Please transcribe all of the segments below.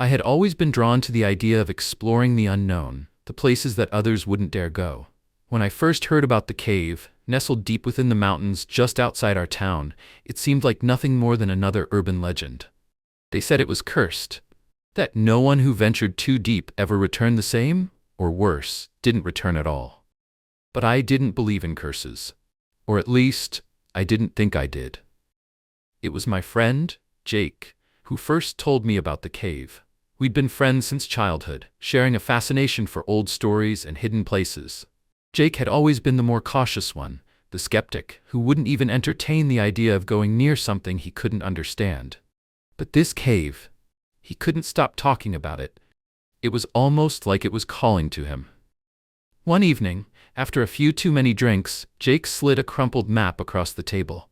I had always been drawn to the idea of exploring the unknown, the places that others wouldn't dare go. When I first heard about the cave, nestled deep within the mountains just outside our town, it seemed like nothing more than another urban legend. They said it was cursed, that no one who ventured too deep ever returned the same, or worse, didn't return at all. But I didn't believe in curses. Or at least, I didn't think I did. It was my friend, Jake, who first told me about the cave. We'd been friends since childhood, sharing a fascination for old stories and hidden places. Jake had always been the more cautious one, the skeptic, who wouldn't even entertain the idea of going near something he couldn't understand. But this cave, he couldn't stop talking about it. It was almost like it was calling to him. One evening, after a few too many drinks, Jake slid a crumpled map across the table.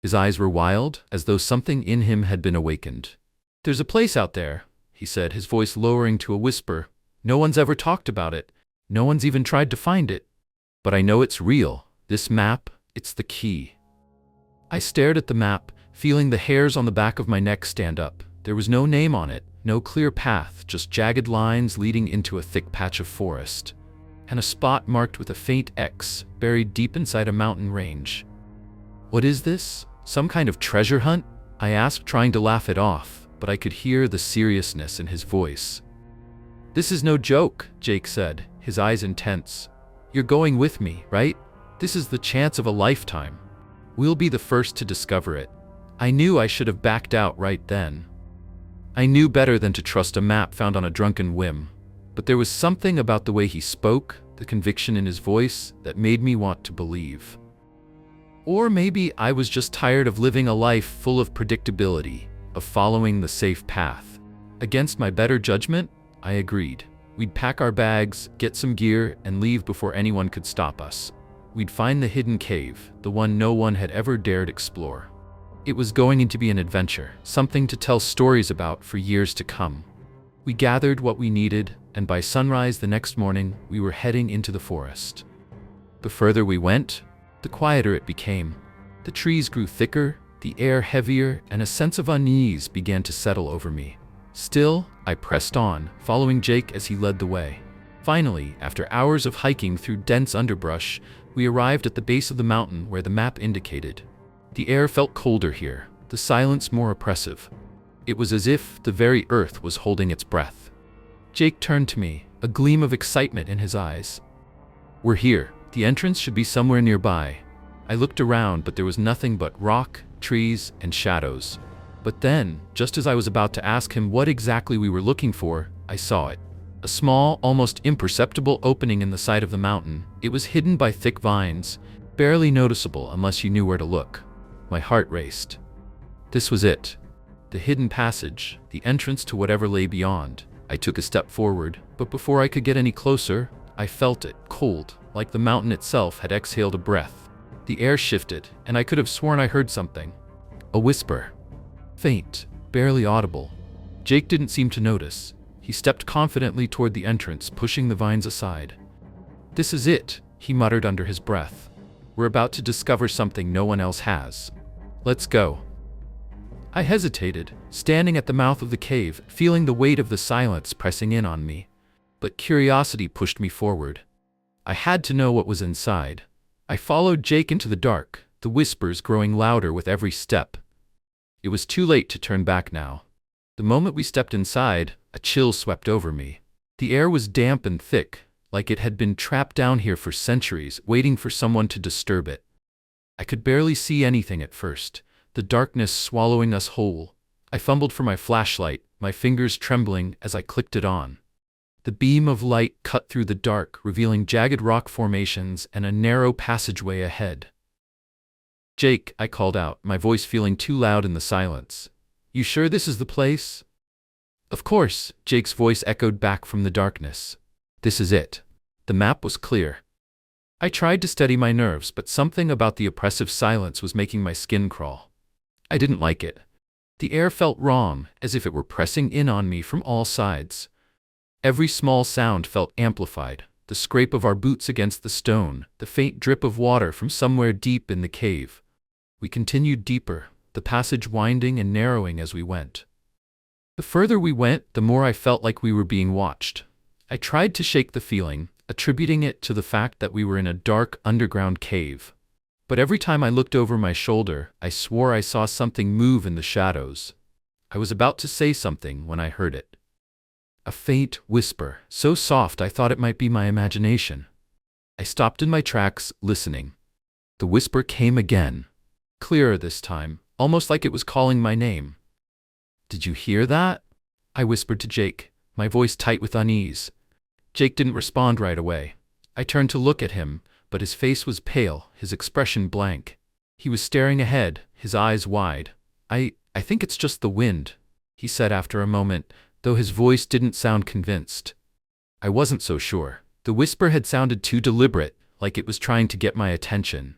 His eyes were wild, as though something in him had been awakened. "There's a place out there," he said, his voice lowering to a whisper. "No one's ever talked about it. No one's even tried to find it. But I know it's real. This map, it's the key." I stared at the map, feeling the hairs on the back of my neck stand up. There was no name on it, no clear path, just jagged lines leading into a thick patch of forest, and a spot marked with a faint X, buried deep inside a mountain range. "What is this? Some kind of treasure hunt?" I asked, trying to laugh it off, but I could hear the seriousness in his voice. "This is no joke," Jake said, his eyes intense. "You're going with me, right? This is the chance of a lifetime. We'll be the first to discover it." I knew I should have backed out right then. I knew better than to trust a map found on a drunken whim. But there was something about the way he spoke, the conviction in his voice, that made me want to believe. Or maybe I was just tired of living a life full of predictability, of following the safe path. Against my better judgment, I agreed. We'd pack our bags, get some gear, and leave before anyone could stop us. We'd find the hidden cave, the one no one had ever dared explore. It was going to be an adventure, something to tell stories about for years to come. We gathered what we needed, and by sunrise the next morning, we were heading into the forest. The further we went, the quieter it became. The trees grew thicker, the air heavier, and a sense of unease began to settle over me. Still, I pressed on, following Jake as he led the way. Finally, after hours of hiking through dense underbrush, we arrived at the base of the mountain where the map indicated. The air felt colder here, the silence more oppressive. It was as if the very earth was holding its breath. Jake turned to me, a gleam of excitement in his eyes. "We're here. The entrance should be somewhere nearby." I looked around, but there was nothing but rock, trees, and shadows. But then, just as I was about to ask him what exactly we were looking for, I saw it. A small, almost imperceptible opening in the side of the mountain. It was hidden by thick vines, barely noticeable unless you knew where to look. My heart raced. This was it. The hidden passage, the entrance to whatever lay beyond. I took a step forward, but before I could get any closer, I felt it, cold, like the mountain itself had exhaled a breath. The air shifted, and I could have sworn I heard something. A whisper. Faint, barely audible. Jake didn't seem to notice. He stepped confidently toward the entrance, pushing the vines aside. "This is it," he muttered under his breath. "We're about to discover something no one else has. Let's go." I hesitated, standing at the mouth of the cave, feeling the weight of the silence pressing in on me. But curiosity pushed me forward. I had to know what was inside. I followed Jake into the dark, the whispers growing louder with every step. It was too late to turn back now. The moment we stepped inside, a chill swept over me. The air was damp and thick, like it had been trapped down here for centuries, waiting for someone to disturb it. I could barely see anything at first, the darkness swallowing us whole. I fumbled for my flashlight, my fingers trembling as I clicked it on. The beam of light cut through the dark, revealing jagged rock formations and a narrow passageway ahead. "Jake," I called out, my voice feeling too loud in the silence. "You sure this is the place?" "Of course," Jake's voice echoed back from the darkness. "This is it." The map was clear. I tried to steady my nerves, but something about the oppressive silence was making my skin crawl. I didn't like it. The air felt wrong, as if it were pressing in on me from all sides. Every small sound felt amplified, the scrape of our boots against the stone, the faint drip of water from somewhere deep in the cave. We continued deeper, the passage winding and narrowing as we went. The further we went, the more I felt like we were being watched. I tried to shake the feeling, attributing it to the fact that we were in a dark, underground cave. But every time I looked over my shoulder, I swore I saw something move in the shadows. I was about to say something when I heard it. A faint whisper, so soft I thought it might be my imagination. I stopped in my tracks, listening. The whisper came again. Clearer this time, almost like it was calling my name. "Did you hear that?" I whispered to Jake, my voice tight with unease. Jake didn't respond right away. I turned to look at him, but his face was pale, his expression blank. He was staring ahead, his eyes wide. I think it's just the wind," he said after a moment, though his voice didn't sound convinced. I wasn't so sure. The whisper had sounded too deliberate, like it was trying to get my attention.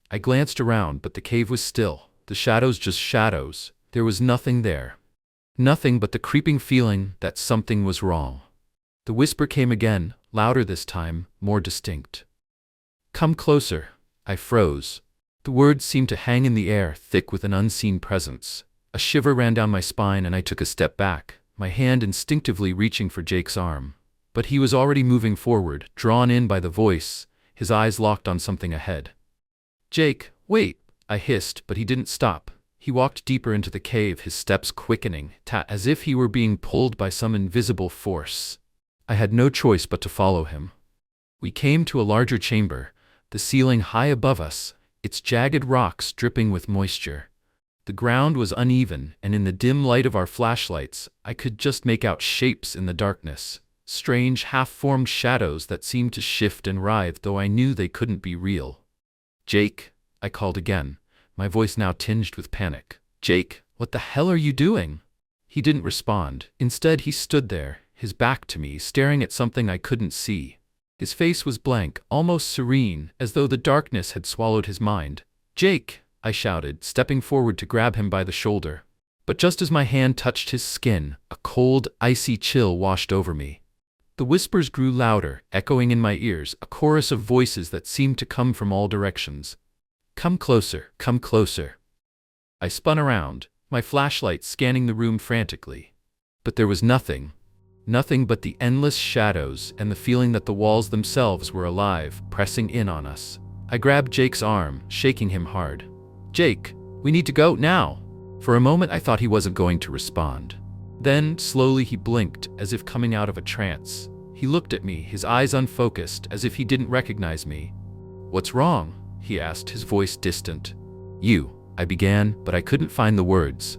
I glanced around, but the cave was still, the shadows just shadows. There was nothing there. Nothing but the creeping feeling that something was wrong. The whisper came again, louder this time, more distinct. "Come closer." I froze. The words seemed to hang in the air, thick with an unseen presence. A shiver ran down my spine and I took a step back, my hand instinctively reaching for Jake's arm. But he was already moving forward, drawn in by the voice, his eyes locked on something ahead. "Jake, wait," I hissed, but he didn't stop. He walked deeper into the cave, his steps quickening, as if he were being pulled by some invisible force. I had no choice but to follow him. We came to a larger chamber, the ceiling high above us, its jagged rocks dripping with moisture. The ground was uneven, and in the dim light of our flashlights, I could just make out shapes in the darkness, strange half-formed shadows that seemed to shift and writhe, though I knew they couldn't be real. "Jake," I called again, my voice now tinged with panic. "Jake, what the hell are you doing?" He didn't respond. Instead, he stood there, his back to me, staring at something I couldn't see. His face was blank, almost serene, as though the darkness had swallowed his mind. "Jake!" I shouted, stepping forward to grab him by the shoulder. But just as my hand touched his skin, a cold, icy chill washed over me. The whispers grew louder, echoing in my ears, a chorus of voices that seemed to come from all directions. "Come closer, come closer." I spun around, my flashlight scanning the room frantically. But there was nothing. Nothing but the endless shadows and the feeling that the walls themselves were alive, pressing in on us. I grabbed Jake's arm, shaking him hard. "Jake, we need to go now." For a moment I thought he wasn't going to respond. Then, slowly he blinked, as if coming out of a trance. He looked at me, his eyes unfocused, as if he didn't recognize me. "What's wrong?" he asked, his voice distant. I began, but I couldn't find the words.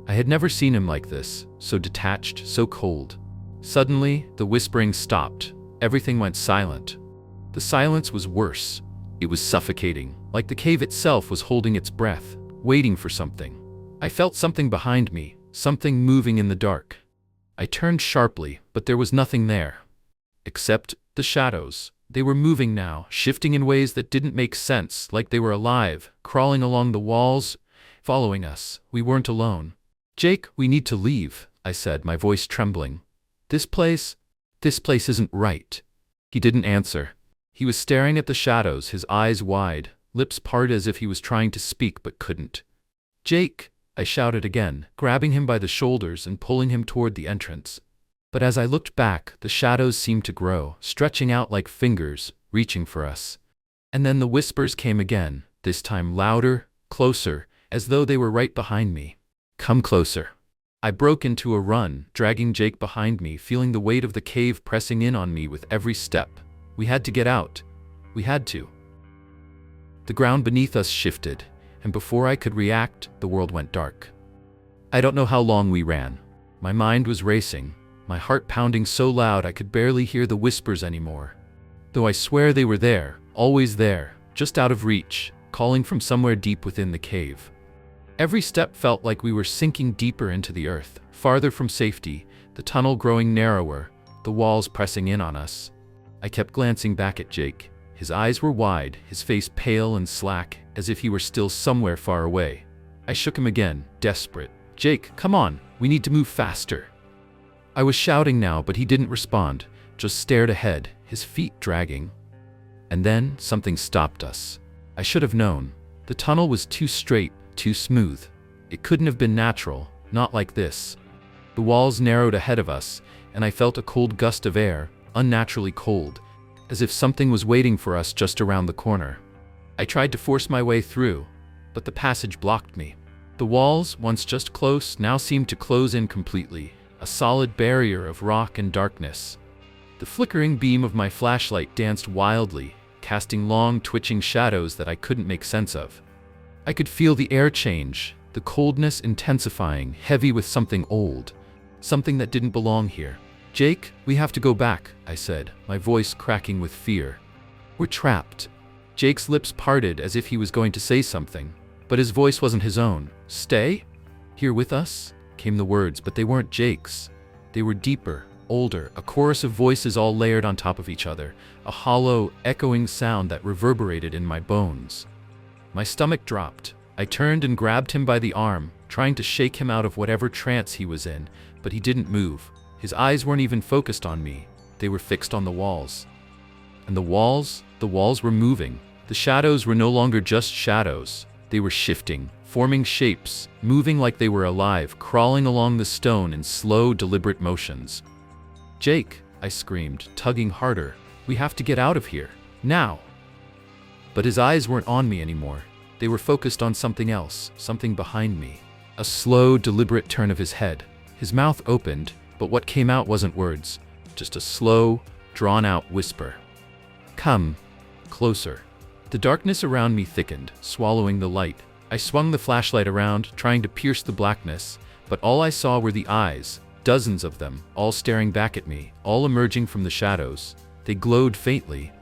I had never seen him like this, so detached, so cold. Suddenly, the whispering stopped. Everything went silent. The silence was worse. It was suffocating, like the cave itself was holding its breath, waiting for something. I felt something behind me, something moving in the dark. I turned sharply, but there was nothing there. Except the shadows. They were moving now, shifting in ways that didn't make sense, like they were alive, crawling along the walls, following us. We weren't alone. "Jake, we need to leave," I said, my voice trembling. This place isn't right." He didn't answer. He was staring at the shadows, his eyes wide, lips parted as if he was trying to speak but couldn't. "Jake!" I shouted again, grabbing him by the shoulders and pulling him toward the entrance. But as I looked back, the shadows seemed to grow, stretching out like fingers, reaching for us. And then the whispers came again, this time louder, closer, as though they were right behind me. "Come closer." I broke into a run, dragging Jake behind me, feeling the weight of the cave pressing in on me with every step. We had to get out. We had to. The ground beneath us shifted, and before I could react, the world went dark. I don't know how long we ran. My mind was racing, my heart pounding so loud I could barely hear the whispers anymore. Though I swear they were there, always there, just out of reach, calling from somewhere deep within the cave. Every step felt like we were sinking deeper into the earth, farther from safety, the tunnel growing narrower, the walls pressing in on us. I kept glancing back at Jake. His eyes were wide, his face pale and slack, as if he were still somewhere far away. I shook him again, desperate. "Jake, come on, we need to move faster." I was shouting now, but he didn't respond, just stared ahead, his feet dragging. And then something stopped us. I should have known. The tunnel was too straight, too smooth. It couldn't have been natural, not like this. The walls narrowed ahead of us, and I felt a cold gust of air, unnaturally cold, as if something was waiting for us just around the corner. I tried to force my way through, but the passage blocked me. The walls, once just close, now seemed to close in completely, a solid barrier of rock and darkness. The flickering beam of my flashlight danced wildly, casting long, twitching shadows that I couldn't make sense of. I could feel the air change, the coldness intensifying, heavy with something old, something that didn't belong here. "Jake, we have to go back," I said, my voice cracking with fear. "We're trapped." Jake's lips parted as if he was going to say something, but his voice wasn't his own. "Stay? Here with us?" came the words, but they weren't Jake's. They were deeper, older, a chorus of voices all layered on top of each other, a hollow, echoing sound that reverberated in my bones. My stomach dropped. I turned and grabbed him by the arm, trying to shake him out of whatever trance he was in, but he didn't move. His eyes weren't even focused on me. They were fixed on the walls. And the walls were moving. The shadows were no longer just shadows. They were shifting, forming shapes, moving like they were alive, crawling along the stone in slow, deliberate motions. "Jake," I screamed, tugging harder. "We have to get out of here. Now." But his eyes weren't on me anymore. They were focused on something else, something behind me. A slow, deliberate turn of his head. His mouth opened, but what came out wasn't words, just a slow, drawn-out whisper. "Come closer." The darkness around me thickened, swallowing the light. I swung the flashlight around, trying to pierce the blackness, but all I saw were the eyes, dozens of them, all staring back at me, all emerging from the shadows. They glowed faintly.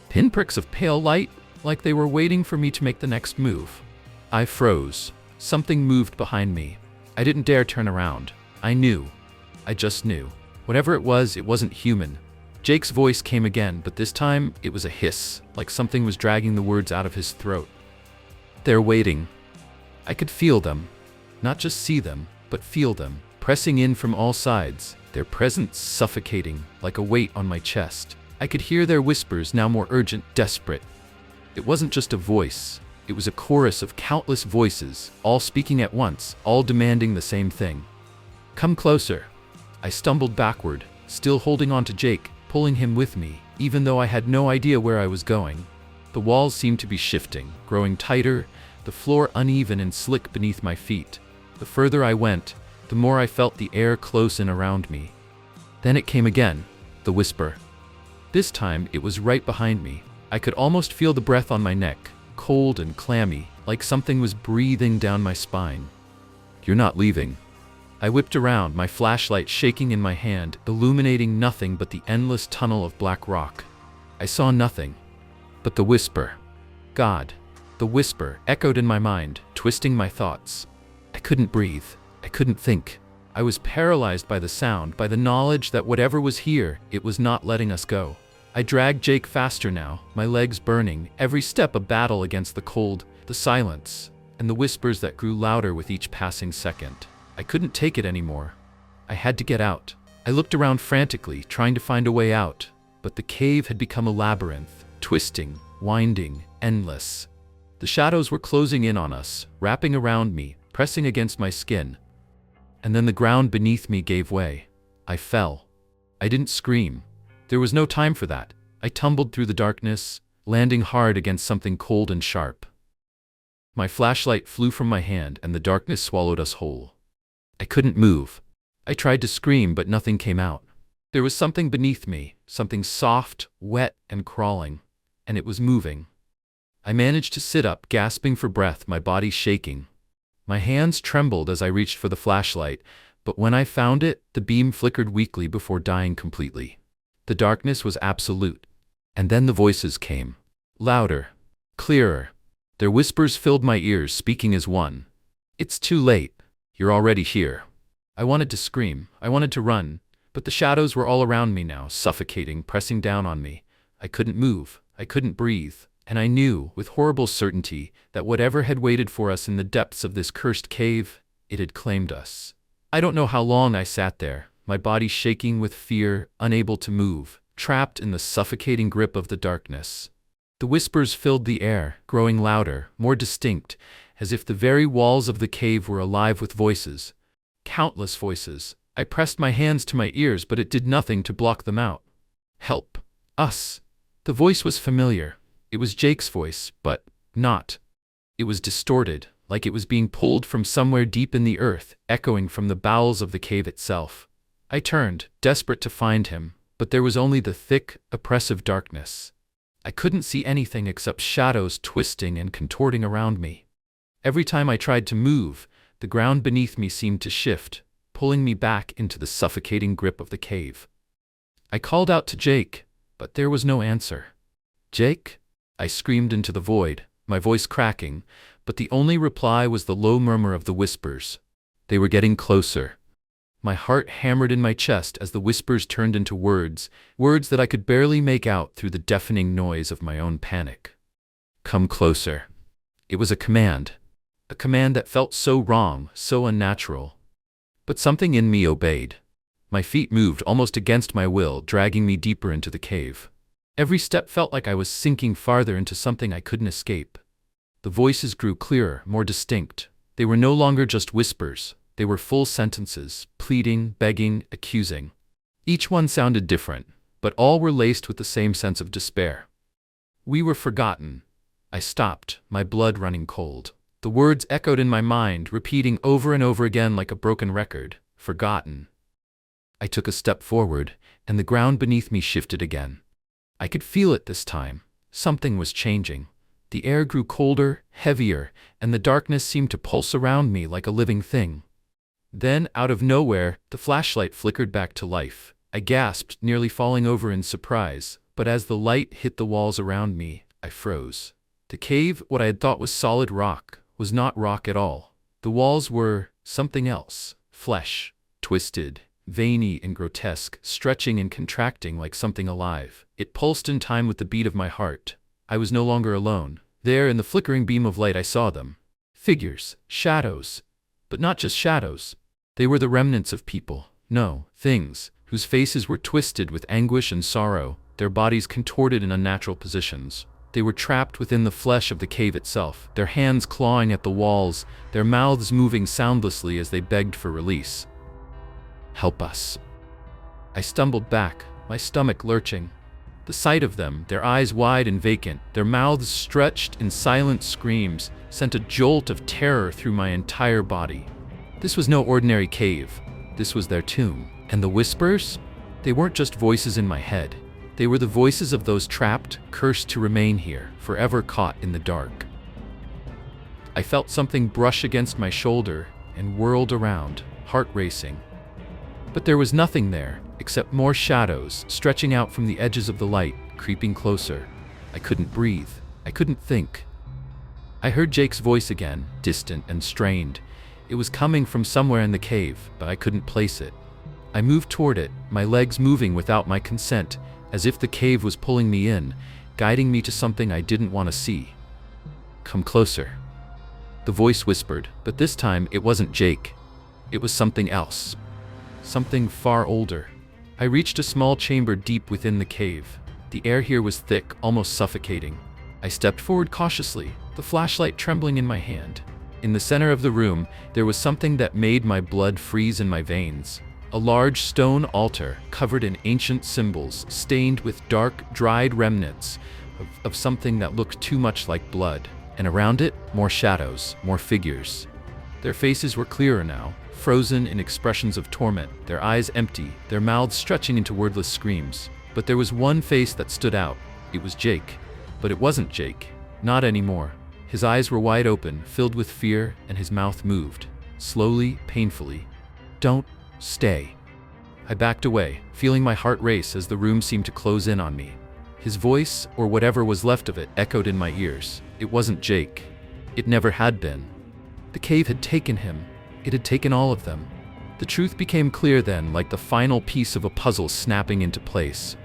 Pinpricks of pale light, like they were waiting for me to make the next move. I froze. Something moved behind me. I didn't dare turn around. I knew. I just knew. Whatever it wasn't human. Jake's voice came again, but this time it was a hiss, like something was dragging the words out of his throat. "They're waiting." I could feel them. Not just see them, but feel them, pressing in from all sides, their presence suffocating, like a weight on my chest. I could hear their whispers, now more urgent, desperate. It wasn't just a voice. It was a chorus of countless voices, all speaking at once, all demanding the same thing. "Come closer." I stumbled backward, still holding on to Jake, pulling him with me, even though I had no idea where I was going. The walls seemed to be shifting, growing tighter, the floor uneven and slick beneath my feet. The further I went, the more I felt the air close in around me. Then it came again, the whisper. This time it was right behind me. I could almost feel the breath on my neck, cold and clammy, like something was breathing down my spine. "You're not leaving." I whipped around, my flashlight shaking in my hand, illuminating nothing but the endless tunnel of black rock. I saw nothing. But the whisper. God. The whisper echoed in my mind, twisting my thoughts. I couldn't breathe. I couldn't think. I was paralyzed by the sound, by the knowledge that whatever was here, it was not letting us go. I dragged Jake faster now, my legs burning, every step a battle against the cold, the silence, and the whispers that grew louder with each passing second. I couldn't take it anymore. I had to get out. I looked around frantically, trying to find a way out, but the cave had become a labyrinth, twisting, winding, endless. The shadows were closing in on us, wrapping around me, pressing against my skin. And then the ground beneath me gave way. I fell. I didn't scream. There was no time for that. I tumbled through the darkness, landing hard against something cold and sharp. My flashlight flew from my hand and the darkness swallowed us whole. I couldn't move. I tried to scream, but nothing came out. There was something beneath me, something soft, wet, and crawling, and it was moving. I managed to sit up, gasping for breath, my body shaking. My hands trembled as I reached for the flashlight, but when I found it, the beam flickered weakly before dying completely. The darkness was absolute. And then the voices came. Louder. Clearer. Their whispers filled my ears, speaking as one. "It's too late. You're already here." I wanted to scream. I wanted to run. But the shadows were all around me now, suffocating, pressing down on me. I couldn't move. I couldn't breathe. And I knew, with horrible certainty, that whatever had waited for us in the depths of this cursed cave, it had claimed us. I don't know how long I sat there, my body shaking with fear, unable to move, trapped in the suffocating grip of the darkness. The whispers filled the air, growing louder, more distinct, as if the very walls of the cave were alive with voices. Countless voices, I pressed my hands to my ears, but it did nothing to block them out. Help. Us. The voice was familiar. It was Jake's voice, but not. It was distorted, like it was being pulled from somewhere deep in the earth, echoing from the bowels of the cave itself. I turned, desperate to find him, but there was only the thick, oppressive darkness. I couldn't see anything except shadows twisting and contorting around me. Every time I tried to move, the ground beneath me seemed to shift, pulling me back into the suffocating grip of the cave. I called out to Jake, but there was no answer. Jake? I screamed into the void, my voice cracking, but the only reply was the low murmur of the whispers. They were getting closer. My heart hammered in my chest as the whispers turned into words that I could barely make out through the deafening noise of my own panic. Come closer. It was a command that felt so wrong, so unnatural. But something in me obeyed. My feet moved almost against my will, dragging me deeper into the cave. Every step felt like I was sinking farther into something I couldn't escape. The voices grew clearer, more distinct. They were no longer just whispers. They were full sentences, pleading, begging, accusing. Each one sounded different, but all were laced with the same sense of despair. We were forgotten. I stopped, my blood running cold. The words echoed in my mind, repeating over and over again like a broken record. Forgotten. I took a step forward, and the ground beneath me shifted again. I could feel it this time. Something was changing. The air grew colder, heavier, and the darkness seemed to pulse around me like a living thing. Then, out of nowhere, the flashlight flickered back to life. I gasped, nearly falling over in surprise, but as the light hit the walls around me, I froze. The cave, what I had thought was solid rock, was not rock at all. The walls were something else. Flesh. Twisted, veiny and grotesque, stretching and contracting like something alive. It pulsed in time with the beat of my heart. I was no longer alone. There, in the flickering beam of light, I saw them. Figures. Shadows. But not just shadows. They were the remnants of people. No, things, whose faces were twisted with anguish and sorrow, their bodies contorted in unnatural positions. They were trapped within the flesh of the cave itself, their hands clawing at the walls, their mouths moving soundlessly as they begged for release. Help us. I stumbled back, my stomach lurching. The sight of them, their eyes wide and vacant, their mouths stretched in silent screams, sent a jolt of terror through my entire body. This was no ordinary cave. This was their tomb. And the whispers? They weren't just voices in my head. They were the voices of those trapped, cursed to remain here, forever caught in the dark. I felt something brush against my shoulder and whirled around, heart racing. But there was nothing there, except more shadows stretching out from the edges of the light, creeping closer. I couldn't breathe. I couldn't think. I heard Jake's voice again, distant and strained. It was coming from somewhere in the cave, but I couldn't place it. I moved toward it, my legs moving without my consent, as if the cave was pulling me in, guiding me to something I didn't want to see. Come closer. The voice whispered, but this time it wasn't Jake. It was something else. Something far older. I reached a small chamber deep within the cave. The air here was thick, almost suffocating. I stepped forward cautiously, the flashlight trembling in my hand. In the center of the room, there was something that made my blood freeze in my veins. A large stone altar, covered in ancient symbols, stained with dark, dried remnants of something that looked too much like blood. And around it, more shadows, more figures. Their faces were clearer now, frozen in expressions of torment, their eyes empty, their mouths stretching into wordless screams. But there was one face that stood out. It was Jake. But it wasn't Jake. Not anymore. His eyes were wide open, filled with fear, and his mouth moved. Slowly, painfully. Don't stay. I backed away, feeling my heart race as the room seemed to close in on me. His voice, or whatever was left of it, echoed in my ears. It wasn't Jake. It never had been. The cave had taken him. It had taken all of them. The truth became clear then, like the final piece of a puzzle snapping into place.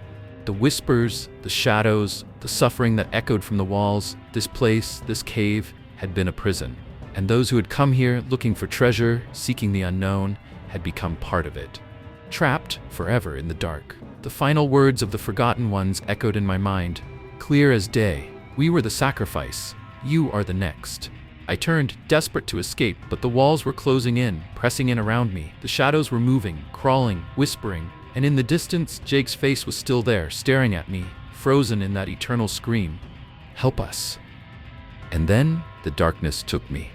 The whispers, the shadows, the suffering that echoed from the walls, this place, this cave, had been a prison. And those who had come here, looking for treasure, seeking the unknown, had become part of it. Trapped forever in the dark. The final words of the forgotten ones echoed in my mind, clear as day. We were the sacrifice. You are the next. I turned, desperate to escape, but the walls were closing in, pressing in around me. The shadows were moving, crawling, whispering, and in the distance, Jake's face was still there, staring at me, frozen in that eternal scream. "Help us." And then, the darkness took me.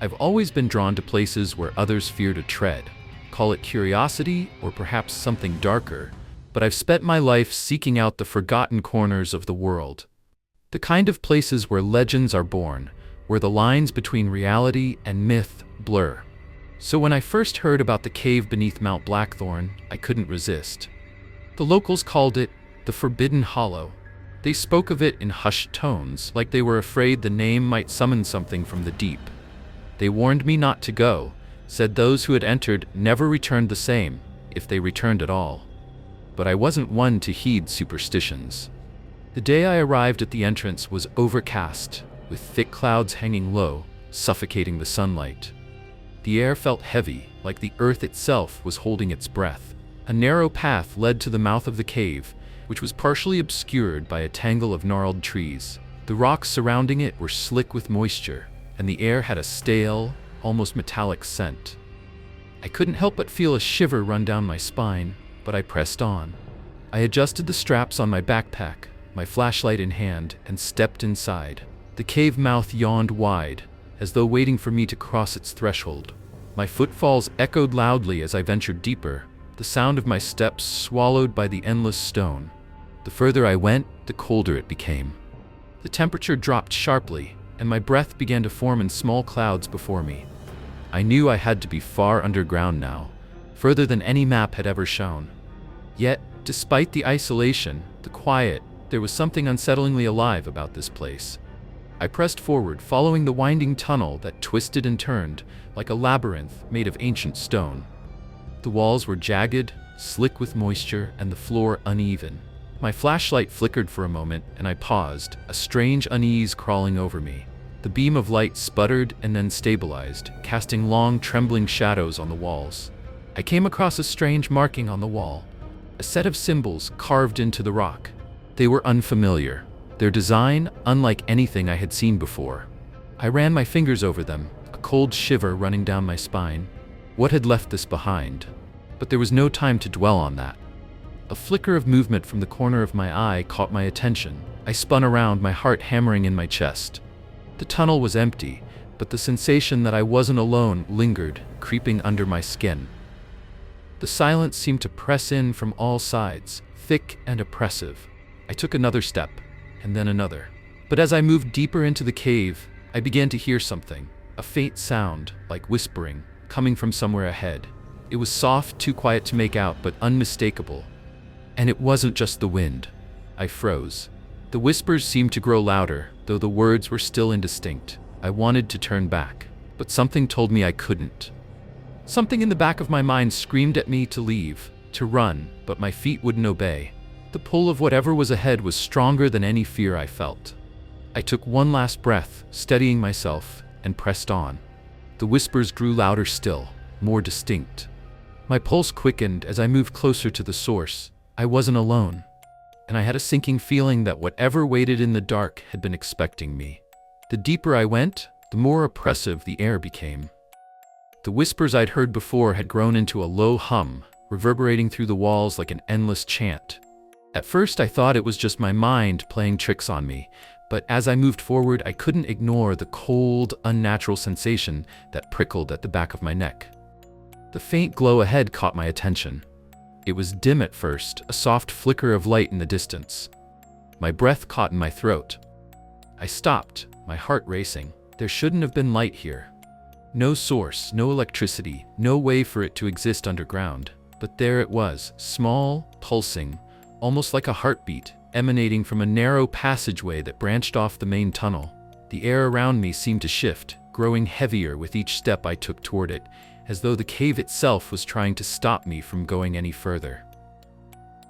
I've always been drawn to places where others fear to tread. Call it curiosity, or perhaps something darker, but I've spent my life seeking out the forgotten corners of the world. The kind of places where legends are born, where the lines between reality and myth blur. So when I first heard about the cave beneath Mount Blackthorn, I couldn't resist. The locals called it the Forbidden Hollow. They spoke of it in hushed tones, like they were afraid the name might summon something from the deep. They warned me not to go, said those who had entered never returned the same, if they returned at all. But I wasn't one to heed superstitions. The day I arrived at the entrance was overcast, with thick clouds hanging low, suffocating the sunlight. The air felt heavy, like the earth itself was holding its breath. A narrow path led to the mouth of the cave, which was partially obscured by a tangle of gnarled trees. The rocks surrounding it were slick with moisture, and the air had a stale, almost metallic scent. I couldn't help but feel a shiver run down my spine, but I pressed on. I adjusted the straps on my backpack, my flashlight in hand, and stepped inside. The cave mouth yawned wide, as though waiting for me to cross its threshold. My footfalls echoed loudly as I ventured deeper, the sound of my steps swallowed by the endless stone. The further I went, the colder it became. The temperature dropped sharply, and my breath began to form in small clouds before me. I knew I had to be far underground now, further than any map had ever shown. Yet, despite the isolation, the quiet, there was something unsettlingly alive about this place. I pressed forward, following the winding tunnel that twisted and turned like a labyrinth made of ancient stone. The walls were jagged, slick with moisture, and the floor uneven. My flashlight flickered for a moment, and I paused, a strange unease crawling over me. The beam of light sputtered and then stabilized, casting long, trembling shadows on the walls. I came across a strange marking on the wall, a set of symbols carved into the rock. They were unfamiliar, their design unlike anything I had seen before. I ran my fingers over them, a cold shiver running down my spine. What had left this behind? But there was no time to dwell on that. A flicker of movement from the corner of my eye caught my attention. I spun around, my heart hammering in my chest. The tunnel was empty, but the sensation that I wasn't alone lingered, creeping under my skin. The silence seemed to press in from all sides, thick and oppressive. I took another step, and then another. But as I moved deeper into the cave, I began to hear something, a faint sound, like whispering, coming from somewhere ahead. It was soft, too quiet to make out, but unmistakable. And it wasn't just the wind. I froze. The whispers seemed to grow louder, though the words were still indistinct. I wanted to turn back, but something told me I couldn't. Something in the back of my mind screamed at me to leave, to run, but my feet wouldn't obey. The pull of whatever was ahead was stronger than any fear I felt. I took one last breath, steadying myself, and pressed on. The whispers grew louder still, more distinct. My pulse quickened as I moved closer to the source. I wasn't alone, and I had a sinking feeling that whatever waited in the dark had been expecting me. The deeper I went, the more oppressive the air became. The whispers I'd heard before had grown into a low hum, reverberating through the walls like an endless chant. At first I thought it was just my mind playing tricks on me, but as I moved forward I couldn't ignore the cold, unnatural sensation that prickled at the back of my neck. The faint glow ahead caught my attention. It was dim at first, a soft flicker of light in the distance. My breath caught in my throat. I stopped, my heart racing. There shouldn't have been light here. No source, no electricity, no way for it to exist underground. But there it was, small, pulsing, almost like a heartbeat, emanating from a narrow passageway that branched off the main tunnel. The air around me seemed to shift, growing heavier with each step I took toward it, as though the cave itself was trying to stop me from going any further.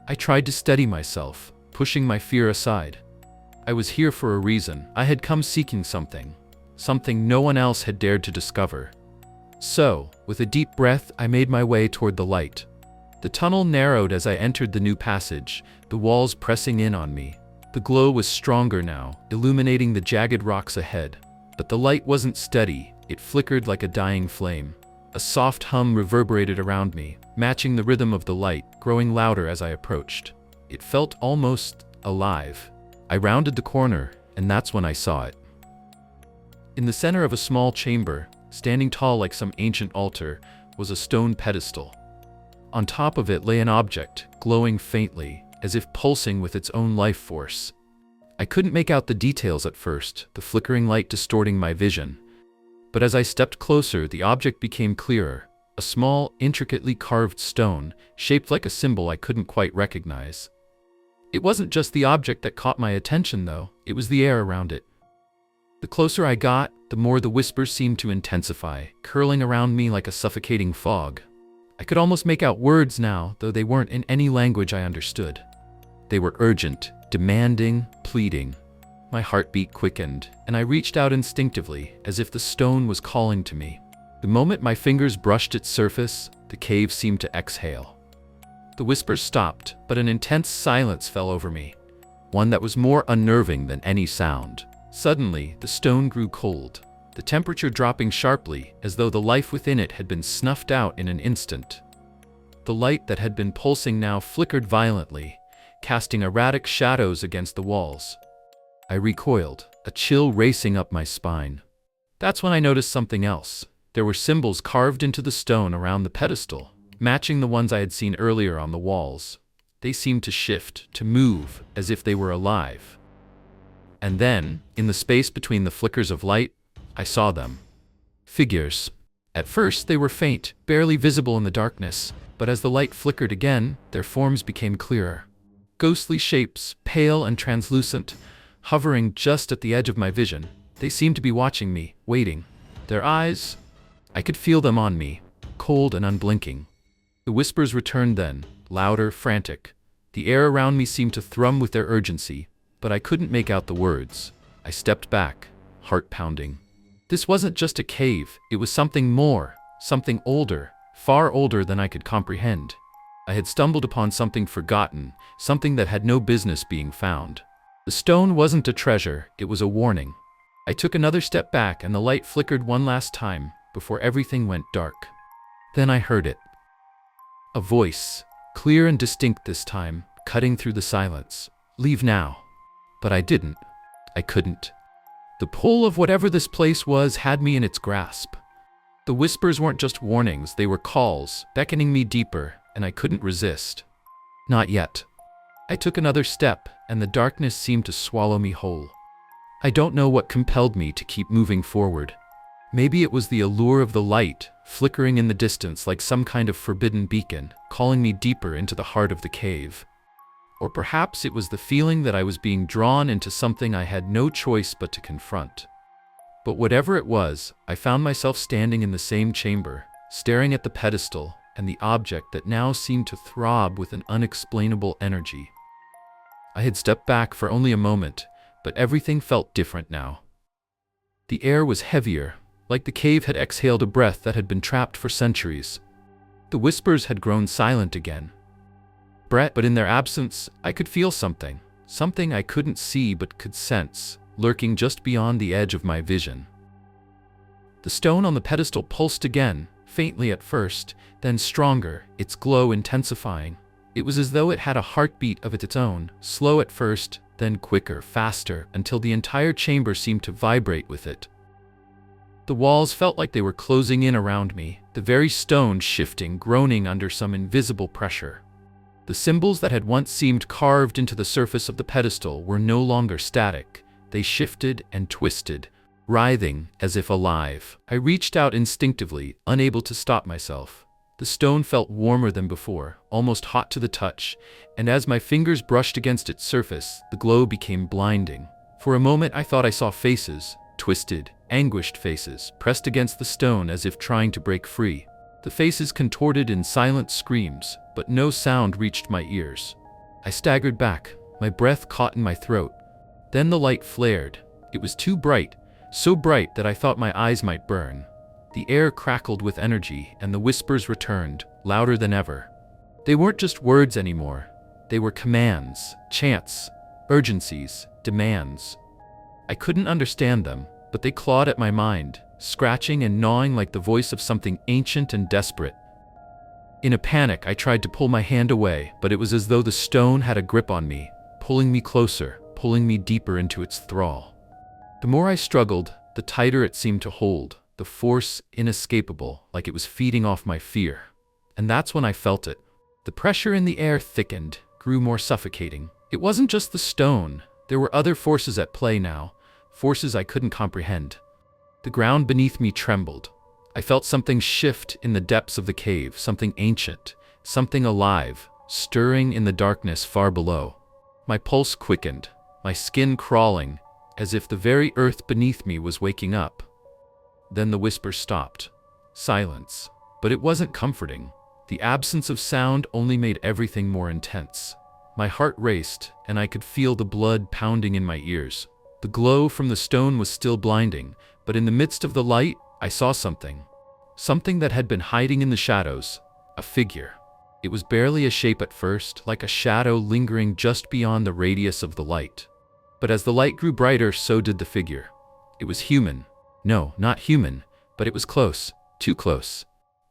I tried to steady myself, pushing my fear aside. I was here for a reason. I had come seeking something no one else had dared to discover. So, with a deep breath, I made my way toward the light. The tunnel narrowed as I entered the new passage, the walls pressing in on me. The glow was stronger now, illuminating the jagged rocks ahead. But the light wasn't steady, it flickered like a dying flame. A soft hum reverberated around me, matching the rhythm of the light, growing louder as I approached. It felt almost alive. I rounded the corner, and that's when I saw it. In the center of a small chamber, standing tall like some ancient altar, was a stone pedestal. On top of it lay an object, glowing faintly, as if pulsing with its own life force. I couldn't make out the details at first, the flickering light distorting my vision. But as I stepped closer, the object became clearer. A small, intricately carved stone, shaped like a symbol I couldn't quite recognize. It wasn't just the object that caught my attention, though. It was the air around it. The closer I got, the more the whispers seemed to intensify, curling around me like a suffocating fog. I could almost make out words now, though they weren't in any language I understood. They were urgent, demanding, pleading. My heartbeat quickened, and I reached out instinctively, as if the stone was calling to me. The moment my fingers brushed its surface, the cave seemed to exhale. The whispers stopped, but an intense silence fell over me, one that was more unnerving than any sound. Suddenly, the stone grew cold, the temperature dropping sharply, as though the life within it had been snuffed out in an instant. The light that had been pulsing now flickered violently, casting erratic shadows against the walls. I recoiled, a chill racing up my spine. That's when I noticed something else. There were symbols carved into the stone around the pedestal, matching the ones I had seen earlier on the walls. They seemed to shift, to move, as if they were alive. And then, in the space between the flickers of light, I saw them. Figures. At first, they were faint, barely visible in the darkness, but as the light flickered again, their forms became clearer. Ghostly shapes, pale and translucent, hovering just at the edge of my vision. They seemed to be watching me, waiting. Their eyes, I could feel them on me, cold and unblinking. The whispers returned then, louder, frantic. The air around me seemed to thrum with their urgency, but I couldn't make out the words. I stepped back, heart pounding. This wasn't just a cave, it was something more, something older, far older than I could comprehend. I had stumbled upon something forgotten, something that had no business being found. The stone wasn't a treasure, it was a warning. I took another step back and the light flickered one last time, before everything went dark. Then I heard it. A voice, clear and distinct this time, cutting through the silence. Leave now. But I didn't. I couldn't. The pull of whatever this place was had me in its grasp. The whispers weren't just warnings, they were calls, beckoning me deeper, and I couldn't resist. Not yet. I took another step, and the darkness seemed to swallow me whole. I don't know what compelled me to keep moving forward. Maybe it was the allure of the light, flickering in the distance like some kind of forbidden beacon, calling me deeper into the heart of the cave. Or perhaps it was the feeling that I was being drawn into something I had no choice but to confront. But whatever it was, I found myself standing in the same chamber, staring at the pedestal and the object that now seemed to throb with an unexplainable energy. I had stepped back for only a moment, but everything felt different now. The air was heavier, like the cave had exhaled a breath that had been trapped for centuries. The whispers had grown silent again. But in their absence, I could feel something I couldn't see but could sense, lurking just beyond the edge of my vision. The stone on the pedestal pulsed again, faintly at first, then stronger, its glow intensifying. It was as though it had a heartbeat of its own, slow at first, then quicker, faster, until the entire chamber seemed to vibrate with it. The walls felt like they were closing in around me, the very stone shifting, groaning under some invisible pressure. The symbols that had once seemed carved into the surface of the pedestal were no longer static. They shifted and twisted, writhing as if alive. I reached out instinctively, unable to stop myself. The stone felt warmer than before, almost hot to the touch, and as my fingers brushed against its surface, the glow became blinding. For a moment I thought I saw faces, twisted, anguished faces, pressed against the stone as if trying to break free. The faces contorted in silent screams, but no sound reached my ears. I staggered back, my breath caught in my throat. Then the light flared. It was too bright, so bright that I thought my eyes might burn. The air crackled with energy, and the whispers returned, louder than ever. They weren't just words anymore. They were commands, chants, urgencies, demands. I couldn't understand them, but they clawed at my mind, scratching and gnawing like the voice of something ancient and desperate. In a panic, I tried to pull my hand away, but it was as though the stone had a grip on me, pulling me closer, pulling me deeper into its thrall. The more I struggled, the tighter it seemed to hold, the force inescapable, like it was feeding off my fear. And that's when I felt it. The pressure in the air thickened, grew more suffocating. It wasn't just the stone. There were other forces at play now, forces I couldn't comprehend. The ground beneath me trembled. I felt something shift in the depths of the cave, something ancient, something alive, stirring in the darkness far below. My pulse quickened, my skin crawling, as if the very earth beneath me was waking up. Then the whisper stopped. Silence. But it wasn't comforting. The absence of sound only made everything more intense. My heart raced, and I could feel the blood pounding in my ears. The glow from the stone was still blinding, but in the midst of the light, I saw something. Something that had been hiding in the shadows. A figure. It was barely a shape at first, like a shadow lingering just beyond the radius of the light. But as the light grew brighter, so did the figure. It was human. No, not human, but it was close, too close.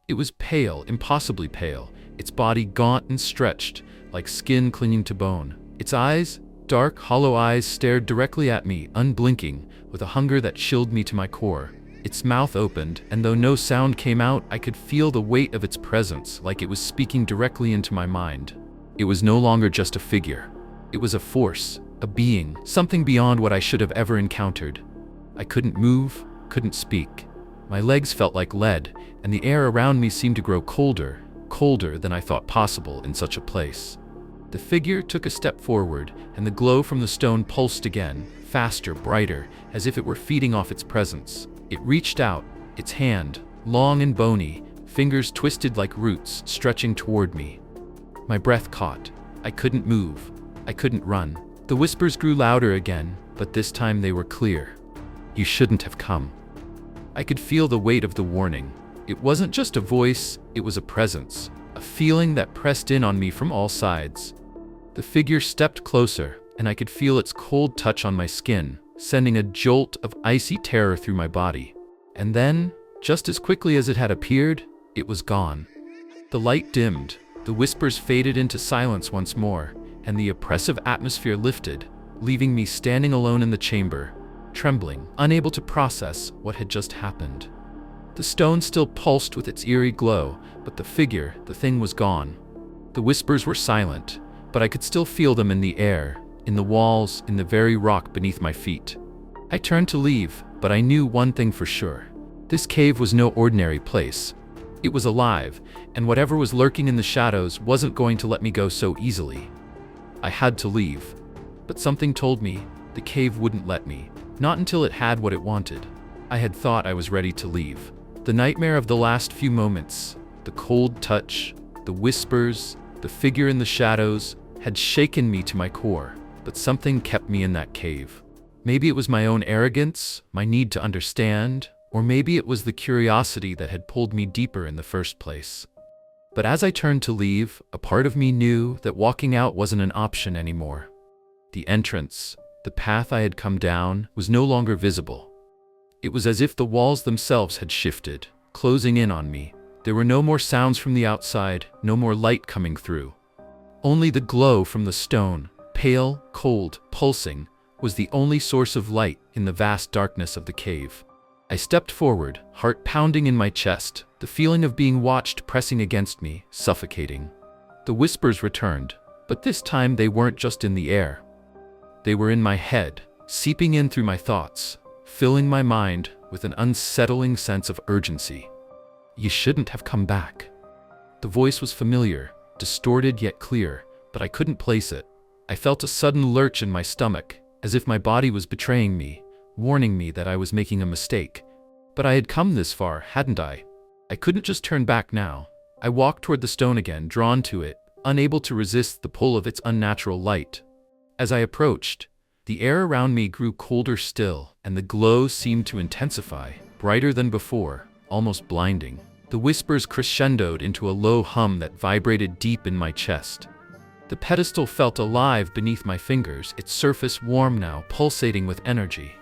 It was pale, impossibly pale, its body gaunt and stretched, like skin clinging to bone. Its eyes, dark, hollow eyes, stared directly at me, unblinking, with a hunger that chilled me to my core. Its mouth opened, and though no sound came out, I could feel the weight of its presence, like it was speaking directly into my mind. It was no longer just a figure. It was a force, a being, something beyond what I should have ever encountered. I couldn't move, couldn't speak. My legs felt like lead, and the air around me seemed to grow colder, colder than I thought possible in such a place. The figure took a step forward, and the glow from the stone pulsed again, faster, brighter, as if it were feeding off its presence. It reached out, its hand, long and bony, fingers twisted like roots, stretching toward me. My breath caught. I couldn't move. I couldn't run. The whispers grew louder again, but this time they were clear. You shouldn't have come. I could feel the weight of the warning. It wasn't just a voice, it was a presence, a feeling that pressed in on me from all sides. The figure stepped closer, and I could feel its cold touch on my skin, sending a jolt of icy terror through my body. And then, just as quickly as it had appeared, it was gone. The light dimmed, the whispers faded into silence once more, and the oppressive atmosphere lifted, leaving me standing alone in the chamber, trembling, unable to process what had just happened. The stone still pulsed with its eerie glow, but the figure, the thing, was gone. The whispers were silent, but I could still feel them in the air, in the walls, in the very rock beneath my feet. I turned to leave, but I knew one thing for sure. This cave was no ordinary place. It was alive, and whatever was lurking in the shadows wasn't going to let me go so easily. I had to leave, but something told me the cave wouldn't let me, not until it had what it wanted. I had thought I was ready to leave. The nightmare of the last few moments, the cold touch, the whispers, the figure in the shadows, had shaken me to my core, but something kept me in that cave. Maybe it was my own arrogance, my need to understand, or maybe it was the curiosity that had pulled me deeper in the first place. But as I turned to leave, a part of me knew that walking out wasn't an option anymore. The entrance, the path I had come down, was no longer visible. It was as if the walls themselves had shifted, closing in on me. There were no more sounds from the outside, no more light coming through. Only the glow from the stone, pale, cold, pulsing, was the only source of light in the vast darkness of the cave. I stepped forward, heart pounding in my chest, the feeling of being watched pressing against me, suffocating. The whispers returned, but this time they weren't just in the air. They were in my head, seeping in through my thoughts, filling my mind with an unsettling sense of urgency. You shouldn't have come back. The voice was familiar, distorted yet clear, but I couldn't place it. I felt a sudden lurch in my stomach, as if my body was betraying me, warning me that I was making a mistake. But I had come this far, hadn't I? I couldn't just turn back now. I walked toward the stone again, drawn to it, unable to resist the pull of its unnatural light. As I approached, the air around me grew colder still, and the glow seemed to intensify, brighter than before, almost blinding. The whispers crescendoed into a low hum that vibrated deep in my chest. The pedestal felt alive beneath my fingers, its surface warm now, pulsating with energy.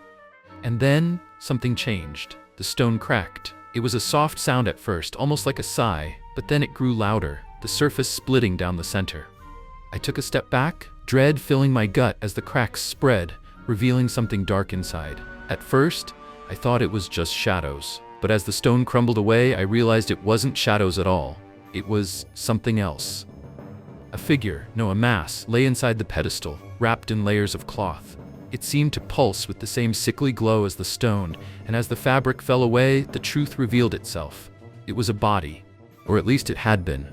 And then, something changed. The stone cracked. It was a soft sound at first, almost like a sigh, but then it grew louder, the surface splitting down the center. I took a step back, dread filling my gut as the cracks spread, revealing something dark inside. At first, I thought it was just shadows, but as the stone crumbled away, I realized it wasn't shadows at all. It was something else. A figure, no, a mass, lay inside the pedestal, wrapped in layers of cloth. It seemed to pulse with the same sickly glow as the stone, and as the fabric fell away, the truth revealed itself. It was a body, or at least it had been.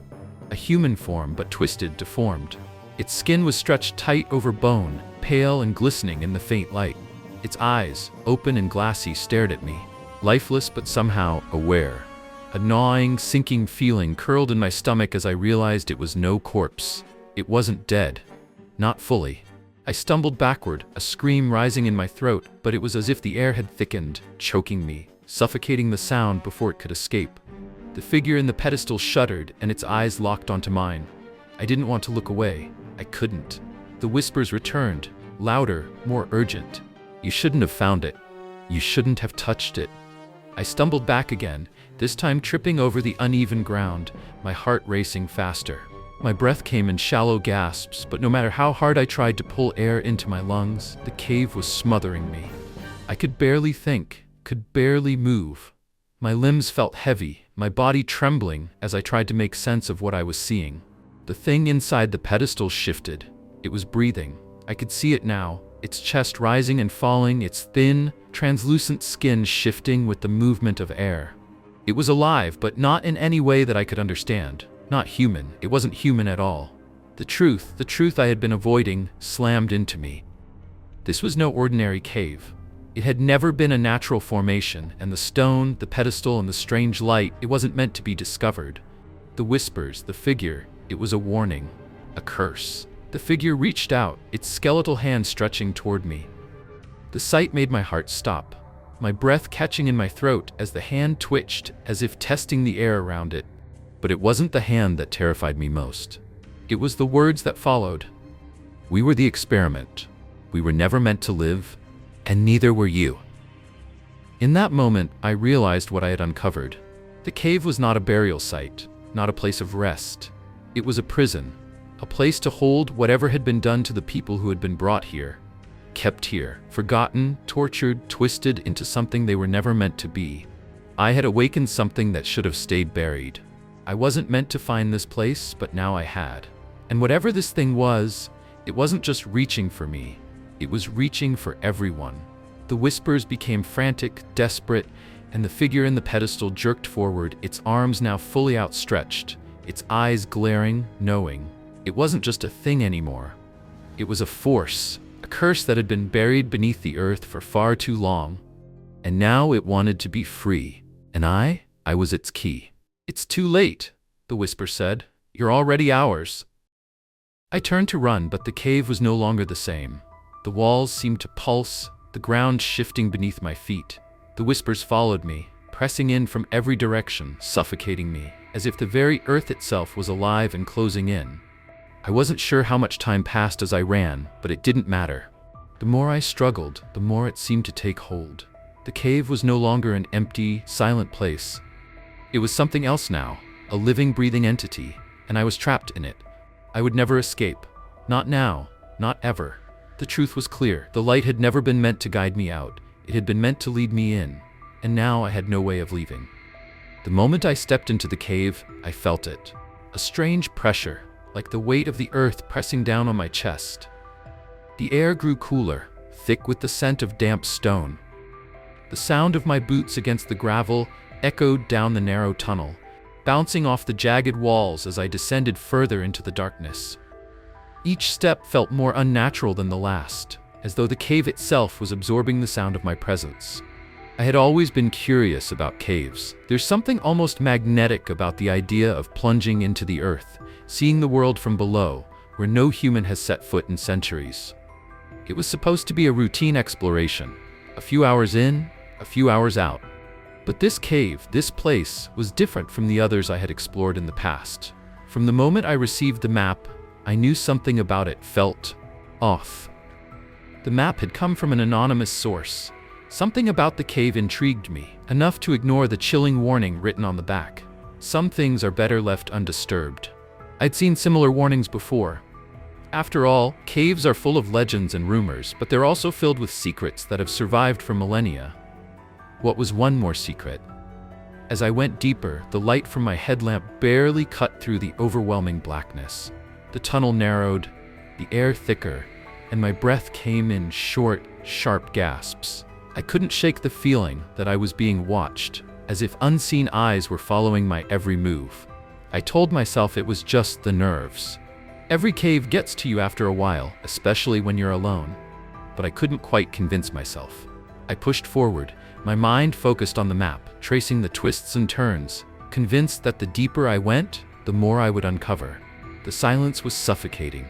A human form, but twisted, deformed. Its skin was stretched tight over bone, pale and glistening in the faint light. Its eyes, open and glassy, stared at me, lifeless but somehow aware. A gnawing, sinking feeling curled in my stomach as I realized it was no corpse. It wasn't dead. Not fully. I stumbled backward, a scream rising in my throat, but it was as if the air had thickened, choking me, suffocating the sound before it could escape. The figure in the pedestal shuddered, and its eyes locked onto mine. I didn't want to look away. I couldn't. The whispers returned, louder, more urgent. You shouldn't have found it. You shouldn't have touched it. I stumbled back again, this time tripping over the uneven ground, my heart racing faster. My breath came in shallow gasps, but no matter how hard I tried to pull air into my lungs, the cave was smothering me. I could barely think, could barely move. My limbs felt heavy, my body trembling as I tried to make sense of what I was seeing. The thing inside the pedestal shifted. It was breathing. I could see it now, its chest rising and falling, its thin, translucent skin shifting with the movement of air. It was alive, but not in any way that I could understand. Not human. It wasn't human at all. The truth I had been avoiding, slammed into me. This was no ordinary cave. It had never been a natural formation, and the stone, the pedestal, and the strange light, it wasn't meant to be discovered. The whispers, the figure, it was a warning, a curse. The figure reached out, its skeletal hand stretching toward me. The sight made my heart stop, my breath catching in my throat as the hand twitched, as if testing the air around it. But it wasn't the hand that terrified me most. It was the words that followed. We were the experiment. We were never meant to live, and neither were you. In that moment, I realized what I had uncovered. The cave was not a burial site, not a place of rest. It was a prison, a place to hold whatever had been done to the people who had been brought here, kept here, forgotten, tortured, twisted into something they were never meant to be. I had awakened something that should have stayed buried. I wasn't meant to find this place, but now I had. And whatever this thing was, it wasn't just reaching for me. It was reaching for everyone. The whispers became frantic, desperate, and the figure in the pedestal jerked forward, its arms now fully outstretched, its eyes glaring, knowing. It wasn't just a thing anymore. It was a force, a curse that had been buried beneath the earth for far too long. And now it wanted to be free. And I was its key. It's too late, the whisper said. You're already ours. I turned to run, but the cave was no longer the same. The walls seemed to pulse, the ground shifting beneath my feet. The whispers followed me, pressing in from every direction, suffocating me, as if the very earth itself was alive and closing in. I wasn't sure how much time passed as I ran, but it didn't matter. The more I struggled, the more it seemed to take hold. The cave was no longer an empty, silent place. It was something else now, a living, breathing entity, and I was trapped in it. I would never escape. Not now, not ever. The truth was clear. The light had never been meant to guide me out. It had been meant to lead me in, and now I had no way of leaving. The moment I stepped into the cave, I felt it. A strange pressure, like the weight of the earth pressing down on my chest. The air grew cooler, thick with the scent of damp stone. The sound of my boots against the gravel echoed down the narrow tunnel, bouncing off the jagged walls as I descended further into the darkness. Each step felt more unnatural than the last, as though the cave itself was absorbing the sound of my presence. I had always been curious about caves. There's something almost magnetic about the idea of plunging into the earth, seeing the world from below, where no human has set foot in centuries. It was supposed to be a routine exploration, a few hours in, a few hours out. But this cave, this place, was different from the others I had explored in the past. From the moment I received the map, I knew something about it felt off. The map had come from an anonymous source, Something about the cave intrigued me, enough to ignore the chilling warning written on the back. Some things are better left undisturbed. I'd seen similar warnings before. After all, caves are full of legends and rumors, but they're also filled with secrets that have survived for millennia. What was one more secret? As I went deeper, the light from my headlamp barely cut through the overwhelming blackness. The tunnel narrowed, the air thicker, and my breath came in short, sharp gasps. I couldn't shake the feeling that I was being watched, as if unseen eyes were following my every move. I told myself it was just the nerves. Every cave gets to you after a while, especially when you're alone. But I couldn't quite convince myself. I pushed forward, my mind focused on the map, tracing the twists and turns, convinced that the deeper I went, the more I would uncover. The silence was suffocating,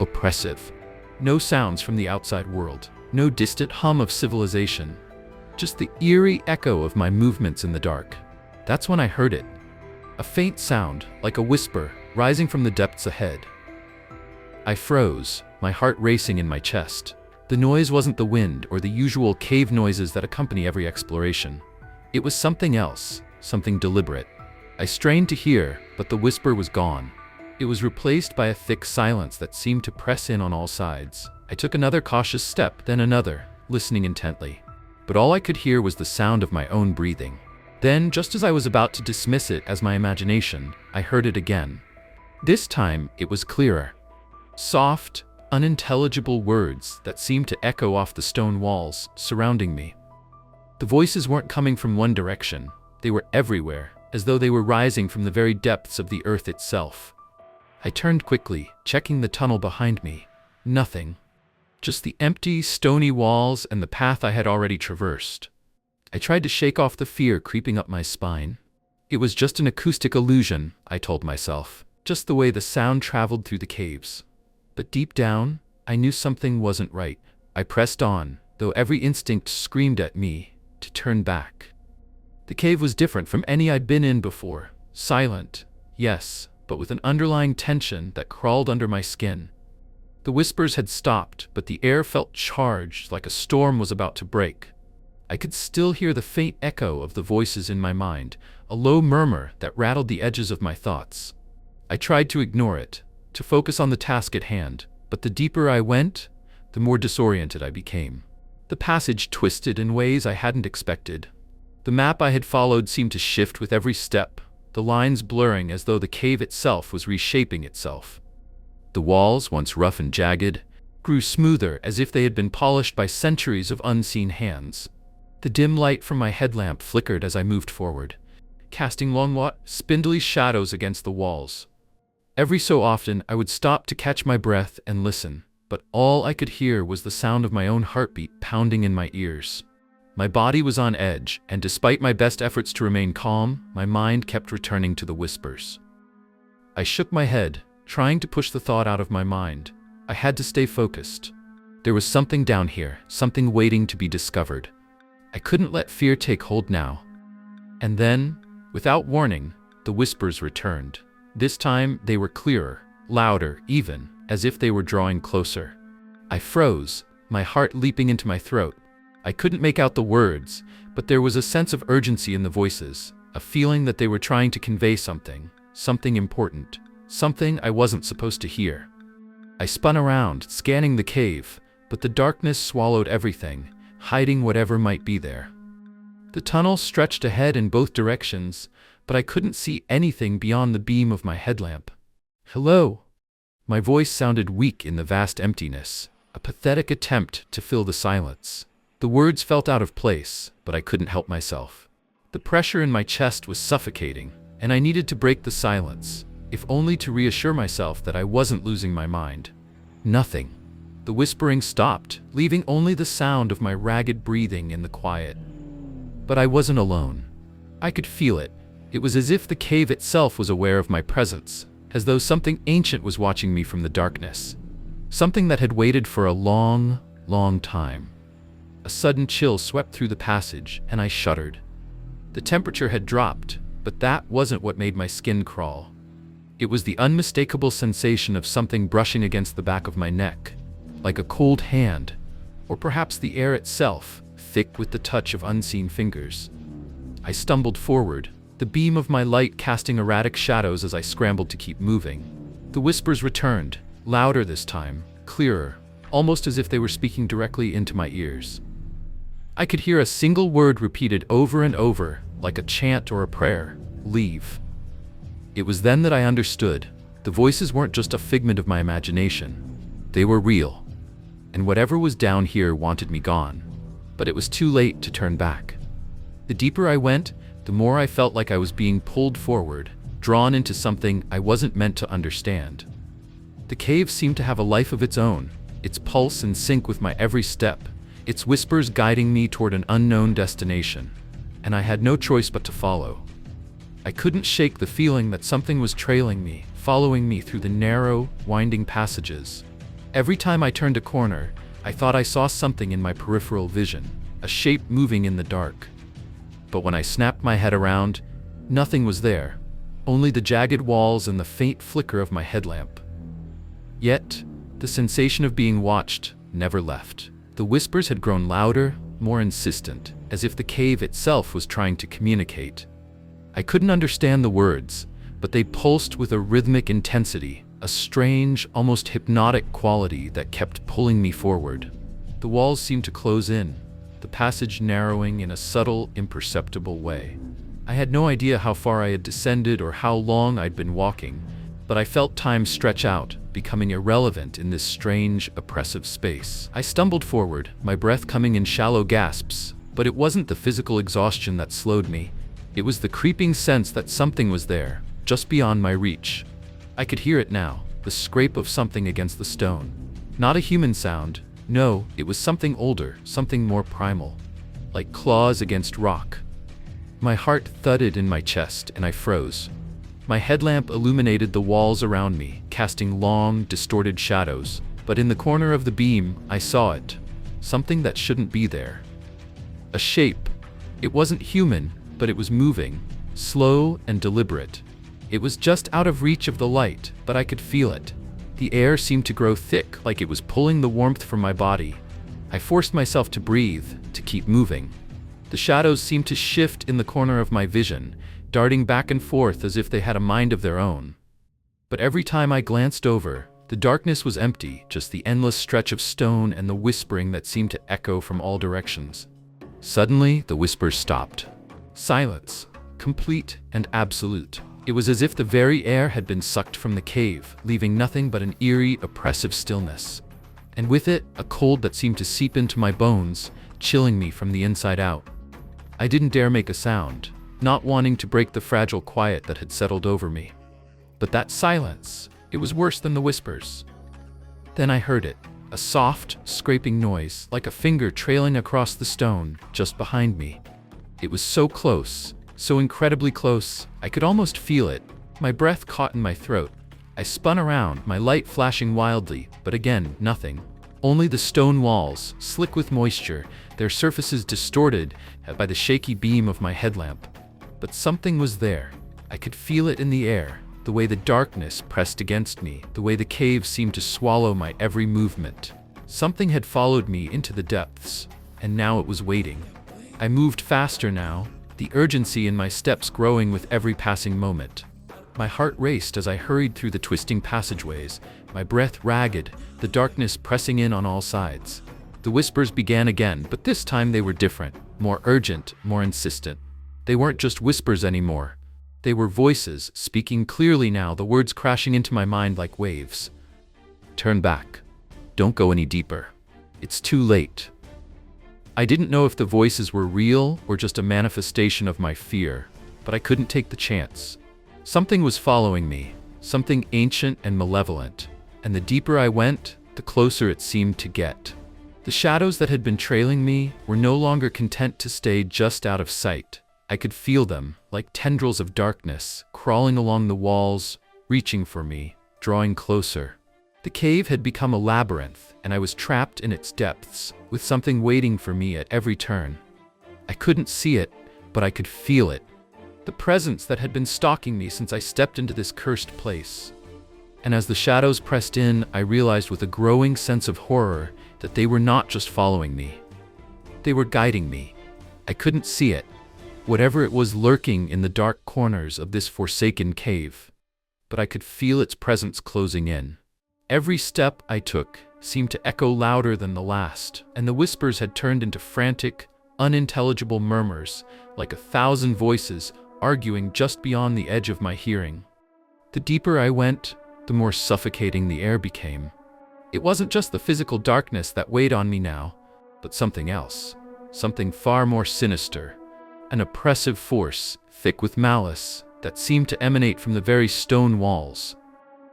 oppressive. No sounds from the outside world. No distant hum of civilization, just the eerie echo of my movements in the dark. That's when I heard it. A faint sound, like a whisper, rising from the depths ahead. I froze, my heart racing in my chest. The noise wasn't the wind or the usual cave noises that accompany every exploration. It was something else, something deliberate. I strained to hear, but the whisper was gone. It was replaced by a thick silence that seemed to press in on all sides. I took another cautious step, then another, listening intently. But all I could hear was the sound of my own breathing. Then, just as I was about to dismiss it as my imagination, I heard it again. This time, it was clearer. Soft, unintelligible words that seemed to echo off the stone walls surrounding me. The voices weren't coming from one direction. They were everywhere, as though they were rising from the very depths of the earth itself. I turned quickly, checking the tunnel behind me. Nothing. Just the empty, stony walls and the path I had already traversed. I tried to shake off the fear creeping up my spine. It was just an acoustic illusion, I told myself, just the way the sound traveled through the caves. But deep down, I knew something wasn't right. I pressed on, though every instinct screamed at me to turn back. The cave was different from any I'd been in before. Silent, yes, but with an underlying tension that crawled under my skin. The whispers had stopped, but the air felt charged, like a storm was about to break. I could still hear the faint echo of the voices in my mind, a low murmur that rattled the edges of my thoughts. I tried to ignore it, to focus on the task at hand, but the deeper I went, the more disoriented I became. The passage twisted in ways I hadn't expected. The map I had followed seemed to shift with every step, the lines blurring as though the cave itself was reshaping itself. The walls, once rough and jagged, grew smoother as if they had been polished by centuries of unseen hands. The dim light from my headlamp flickered as I moved forward, casting long, spindly shadows against the walls. Every so often, I would stop to catch my breath and listen, but all I could hear was the sound of my own heartbeat pounding in my ears. My body was on edge, and despite my best efforts to remain calm, my mind kept returning to the whispers. I shook my head, trying to push the thought out of my mind. I had to stay focused. There was something down here, something waiting to be discovered. I couldn't let fear take hold now. And then, without warning, the whispers returned. This time, they were clearer, louder even, as if they were drawing closer. I froze, my heart leaping into my throat. I couldn't make out the words, but there was a sense of urgency in the voices, a feeling that they were trying to convey something important. Something I wasn't supposed to hear. I spun around, scanning the cave, but the darkness swallowed everything, hiding whatever might be there. The tunnel stretched ahead in both directions, but I couldn't see anything beyond the beam of my headlamp. "Hello?" My voice sounded weak in the vast emptiness, a pathetic attempt to fill the silence. The words felt out of place, but I couldn't help myself. The pressure in my chest was suffocating, and I needed to break the silence, if only to reassure myself that I wasn't losing my mind. Nothing. The whispering stopped, leaving only the sound of my ragged breathing in the quiet. But I wasn't alone. I could feel it. It was as if the cave itself was aware of my presence, as though something ancient was watching me from the darkness. Something that had waited for a long, long time. A sudden chill swept through the passage, and I shuddered. The temperature had dropped, but that wasn't what made my skin crawl. It was the unmistakable sensation of something brushing against the back of my neck, like a cold hand, or perhaps the air itself, thick with the touch of unseen fingers. I stumbled forward, the beam of my light casting erratic shadows as I scrambled to keep moving. The whispers returned, louder this time, clearer, almost as if they were speaking directly into my ears. I could hear a single word repeated over and over, like a chant or a prayer: leave. It was then that I understood. The voices weren't just a figment of my imagination. They were real. And whatever was down here wanted me gone. But it was too late to turn back. The deeper I went, the more I felt like I was being pulled forward, drawn into something I wasn't meant to understand. The cave seemed to have a life of its own, its pulse in sync with my every step, its whispers guiding me toward an unknown destination. And I had no choice but to follow. I couldn't shake the feeling that something was trailing me, following me through the narrow, winding passages. Every time I turned a corner, I thought I saw something in my peripheral vision, a shape moving in the dark. But when I snapped my head around, nothing was there, only the jagged walls and the faint flicker of my headlamp. Yet, the sensation of being watched never left. The whispers had grown louder, more insistent, as if the cave itself was trying to communicate. I couldn't understand the words, but they pulsed with a rhythmic intensity, a strange, almost hypnotic quality that kept pulling me forward. The walls seemed to close in, the passage narrowing in a subtle, imperceptible way. I had no idea how far I had descended or how long I'd been walking, but I felt time stretch out, becoming irrelevant in this strange, oppressive space. I stumbled forward, my breath coming in shallow gasps, but it wasn't the physical exhaustion that slowed me. It was the creeping sense that something was there, just beyond my reach. I could hear it now, the scrape of something against the stone. Not a human sound. No, it was something older, something more primal, like claws against rock. My heart thudded in my chest and I froze. My headlamp illuminated the walls around me, casting long, distorted shadows, but in the corner of the beam, I saw it. Something that shouldn't be there. A shape. It wasn't human, but it was moving, slow and deliberate. It was just out of reach of the light, but I could feel it. The air seemed to grow thick, like it was pulling the warmth from my body. I forced myself to breathe, to keep moving. The shadows seemed to shift in the corner of my vision, darting back and forth as if they had a mind of their own. But every time I glanced over, the darkness was empty, just the endless stretch of stone and the whispering that seemed to echo from all directions. Suddenly, the whispers stopped. Silence, complete and absolute. It was as if the very air had been sucked from the cave, leaving nothing but an eerie, oppressive stillness. And with it, a cold that seemed to seep into my bones, chilling me from the inside out. I didn't dare make a sound, not wanting to break the fragile quiet that had settled over me. But that silence, it was worse than the whispers. Then I heard it, a soft, scraping noise, like a finger trailing across the stone, just behind me. It was so close, so incredibly close, I could almost feel it. My breath caught in my throat. I spun around, my light flashing wildly, but again, nothing. Only the stone walls, slick with moisture, their surfaces distorted by the shaky beam of my headlamp. But something was there. I could feel it in the air, the way the darkness pressed against me, the way the cave seemed to swallow my every movement. Something had followed me into the depths, and now it was waiting. I moved faster now, the urgency in my steps growing with every passing moment. My heart raced as I hurried through the twisting passageways, my breath ragged, the darkness pressing in on all sides. The whispers began again, but this time they were different, more urgent, more insistent. They weren't just whispers anymore. They were voices, speaking clearly now, the words crashing into my mind like waves. Turn back. Don't go any deeper. It's too late. I didn't know if the voices were real or just a manifestation of my fear, but I couldn't take the chance. Something was following me, something ancient and malevolent, and the deeper I went, the closer it seemed to get. The shadows that had been trailing me were no longer content to stay just out of sight. I could feel them, like tendrils of darkness, crawling along the walls, reaching for me, drawing closer. The cave had become a labyrinth, and I was trapped in its depths, with something waiting for me at every turn. I couldn't see it, but I could feel it. The presence that had been stalking me since I stepped into this cursed place. And as the shadows pressed in, I realized with a growing sense of horror that they were not just following me. They were guiding me. I couldn't see it, whatever it was lurking in the dark corners of this forsaken cave, but I could feel its presence closing in. Every step I took seemed to echo louder than the last, and the whispers had turned into frantic, unintelligible murmurs, like 1,000 voices arguing just beyond the edge of my hearing. The deeper I went, the more suffocating the air became. It wasn't just the physical darkness that weighed on me now, but something else, something far more sinister, an oppressive force, thick with malice, that seemed to emanate from the very stone walls.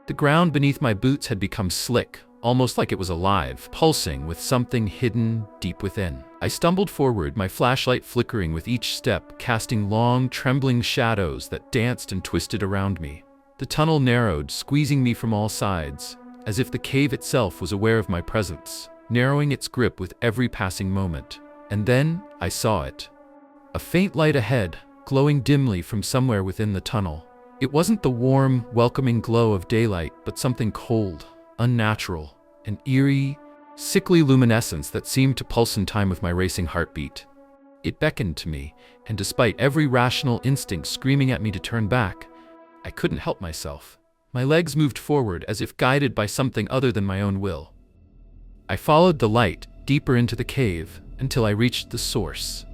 The ground beneath my boots had become slick, almost like it was alive, pulsing with something hidden deep within. I stumbled forward, my flashlight flickering with each step, casting long, trembling shadows that danced and twisted around me. The tunnel narrowed, squeezing me from all sides, as if the cave itself was aware of my presence, narrowing its grip with every passing moment. And then I saw it. A faint light ahead, glowing dimly from somewhere within the tunnel. It wasn't the warm, welcoming glow of daylight, but something cold, unnatural, an eerie, sickly luminescence that seemed to pulse in time with my racing heartbeat. It beckoned to me, and despite every rational instinct screaming at me to turn back, I couldn't help myself. My legs moved forward as if guided by something other than my own will. I followed the light deeper into the cave until I reached the source.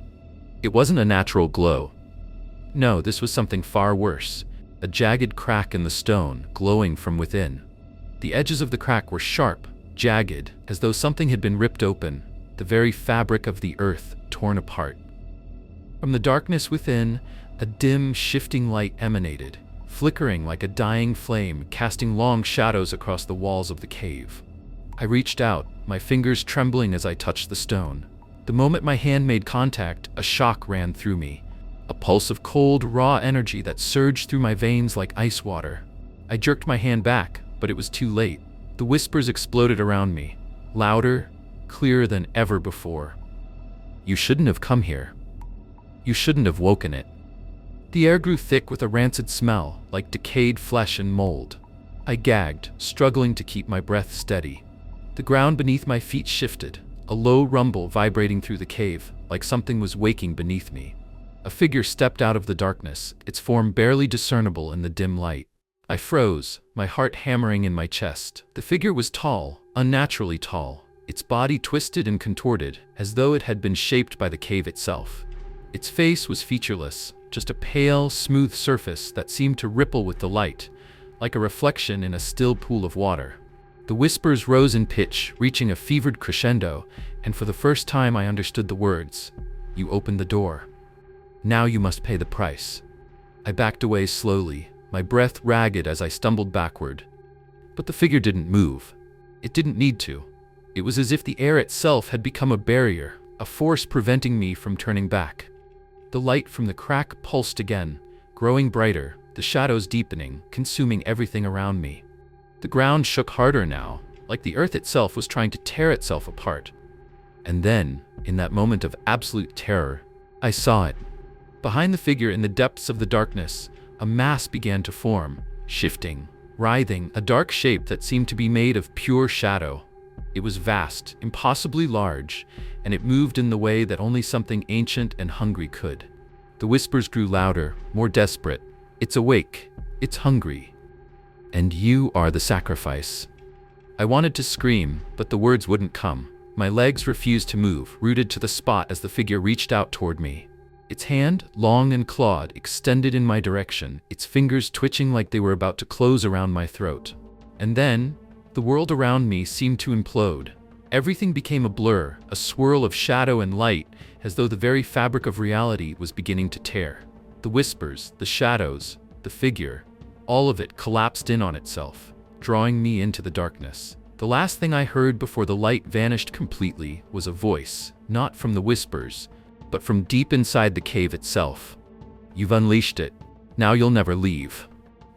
It wasn't a natural glow. No, this was something far worse, a jagged crack in the stone, glowing from within. The edges of the crack were sharp, jagged, as though something had been ripped open, the very fabric of the earth torn apart. From the darkness within, a dim, shifting light emanated, flickering like a dying flame, casting long shadows across the walls of the cave. I reached out, my fingers trembling as I touched the stone. The moment my hand made contact, a shock ran through me, a pulse of cold, raw energy that surged through my veins like ice water. I jerked my hand back, but it was too late. The whispers exploded around me, louder, clearer than ever before. You shouldn't have come here. You shouldn't have woken it. The air grew thick with a rancid smell, like decayed flesh and mold. I gagged, struggling to keep my breath steady. The ground beneath my feet shifted, a low rumble vibrating through the cave, like something was waking beneath me. A figure stepped out of the darkness, its form barely discernible in the dim light. I froze, my heart hammering in my chest. The figure was tall, unnaturally tall, its body twisted and contorted, as though it had been shaped by the cave itself. Its face was featureless, just a pale, smooth surface that seemed to ripple with the light, like a reflection in a still pool of water. The whispers rose in pitch, reaching a fevered crescendo, and for the first time I understood the words. You opened the door. Now you must pay the price. I backed away slowly, my breath ragged as I stumbled backward. But the figure didn't move. It didn't need to. It was as if the air itself had become a barrier, a force preventing me from turning back. The light from the crack pulsed again, growing brighter, the shadows deepening, consuming everything around me. The ground shook harder now, like the earth itself was trying to tear itself apart. And then, in that moment of absolute terror, I saw it. Behind the figure in the depths of the darkness, a mass began to form, shifting, writhing, a dark shape that seemed to be made of pure shadow. It was vast, impossibly large, and it moved in the way that only something ancient and hungry could. The whispers grew louder, more desperate. It's awake. It's hungry. And you are the sacrifice. I wanted to scream, but the words wouldn't come. My legs refused to move, rooted to the spot as the figure reached out toward me. Its hand, long and clawed, extended in my direction, its fingers twitching like they were about to close around my throat. And then, the world around me seemed to implode. Everything became a blur, a swirl of shadow and light, as though the very fabric of reality was beginning to tear. The whispers, the shadows, the figure, all of it collapsed in on itself, drawing me into the darkness. The last thing I heard before the light vanished completely was a voice, not from the whispers, but from deep inside the cave itself. You've unleashed it. Now you'll never leave.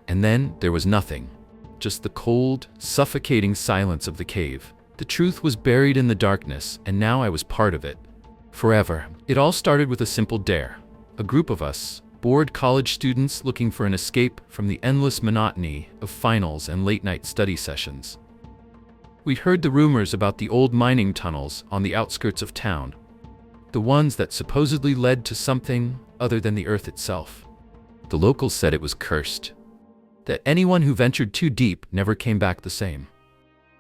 And then there was nothing. Just the cold, suffocating silence of the cave. The truth was buried in the darkness, and now I was part of it. Forever. It all started with a simple dare. A group of us, bored college students looking for an escape from the endless monotony of finals and late-night study sessions. We'd heard the rumors about the old mining tunnels on the outskirts of town. the ones that supposedly led to something other than the earth itself. The locals said it was cursed, that anyone who ventured too deep never came back the same.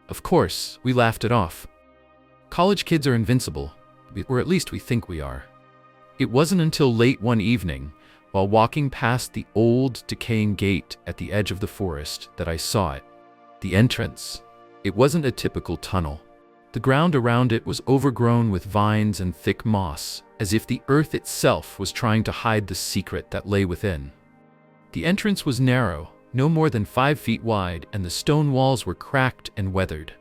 Of course, we laughed it off. College kids are invincible, or at least we think we are. It wasn't until late one evening, while walking past the old, decaying gate at the edge of the forest, that I saw it. The entrance. It wasn't a typical tunnel. The ground around it was overgrown with vines and thick moss, as if the earth itself was trying to hide the secret that lay within. The entrance was narrow, no more than 5 feet wide, and the stone walls were cracked and weathered.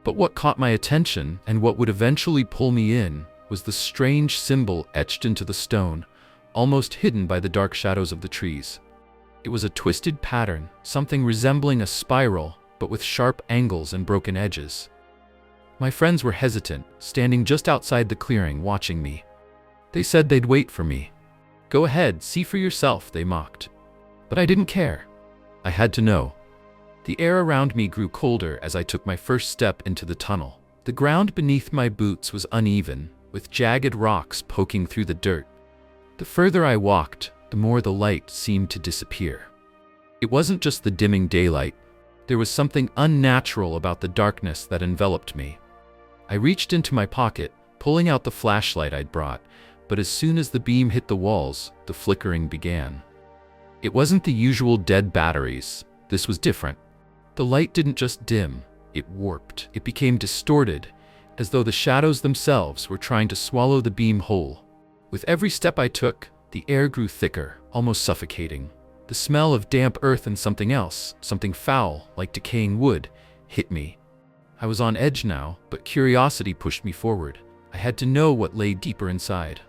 But what caught my attention, and what would eventually pull me in, was the strange symbol etched into the stone, almost hidden by the dark shadows of the trees. It was a twisted pattern, something resembling a spiral, but with sharp angles and broken edges. My friends were hesitant, standing just outside the clearing watching me. They said they'd wait for me. "Go ahead, see for yourself," they mocked. But I didn't care. I had to know. The air around me grew colder as I took my first step into the tunnel. The ground beneath my boots was uneven, with jagged rocks poking through the dirt. The further I walked, the more the light seemed to disappear. It wasn't just the dimming daylight. There was something unnatural about the darkness that enveloped me. I reached into my pocket, pulling out the flashlight I'd brought, but as soon as the beam hit the walls, the flickering began. It wasn't the usual dead batteries. This was different. The light didn't just dim, it warped. It became distorted, as though the shadows themselves were trying to swallow the beam whole. With every step I took, the air grew thicker, almost suffocating. The smell of damp earth and something else, something foul, like decaying wood, hit me. I was on edge now, but curiosity pushed me forward. I had to know what lay deeper inside.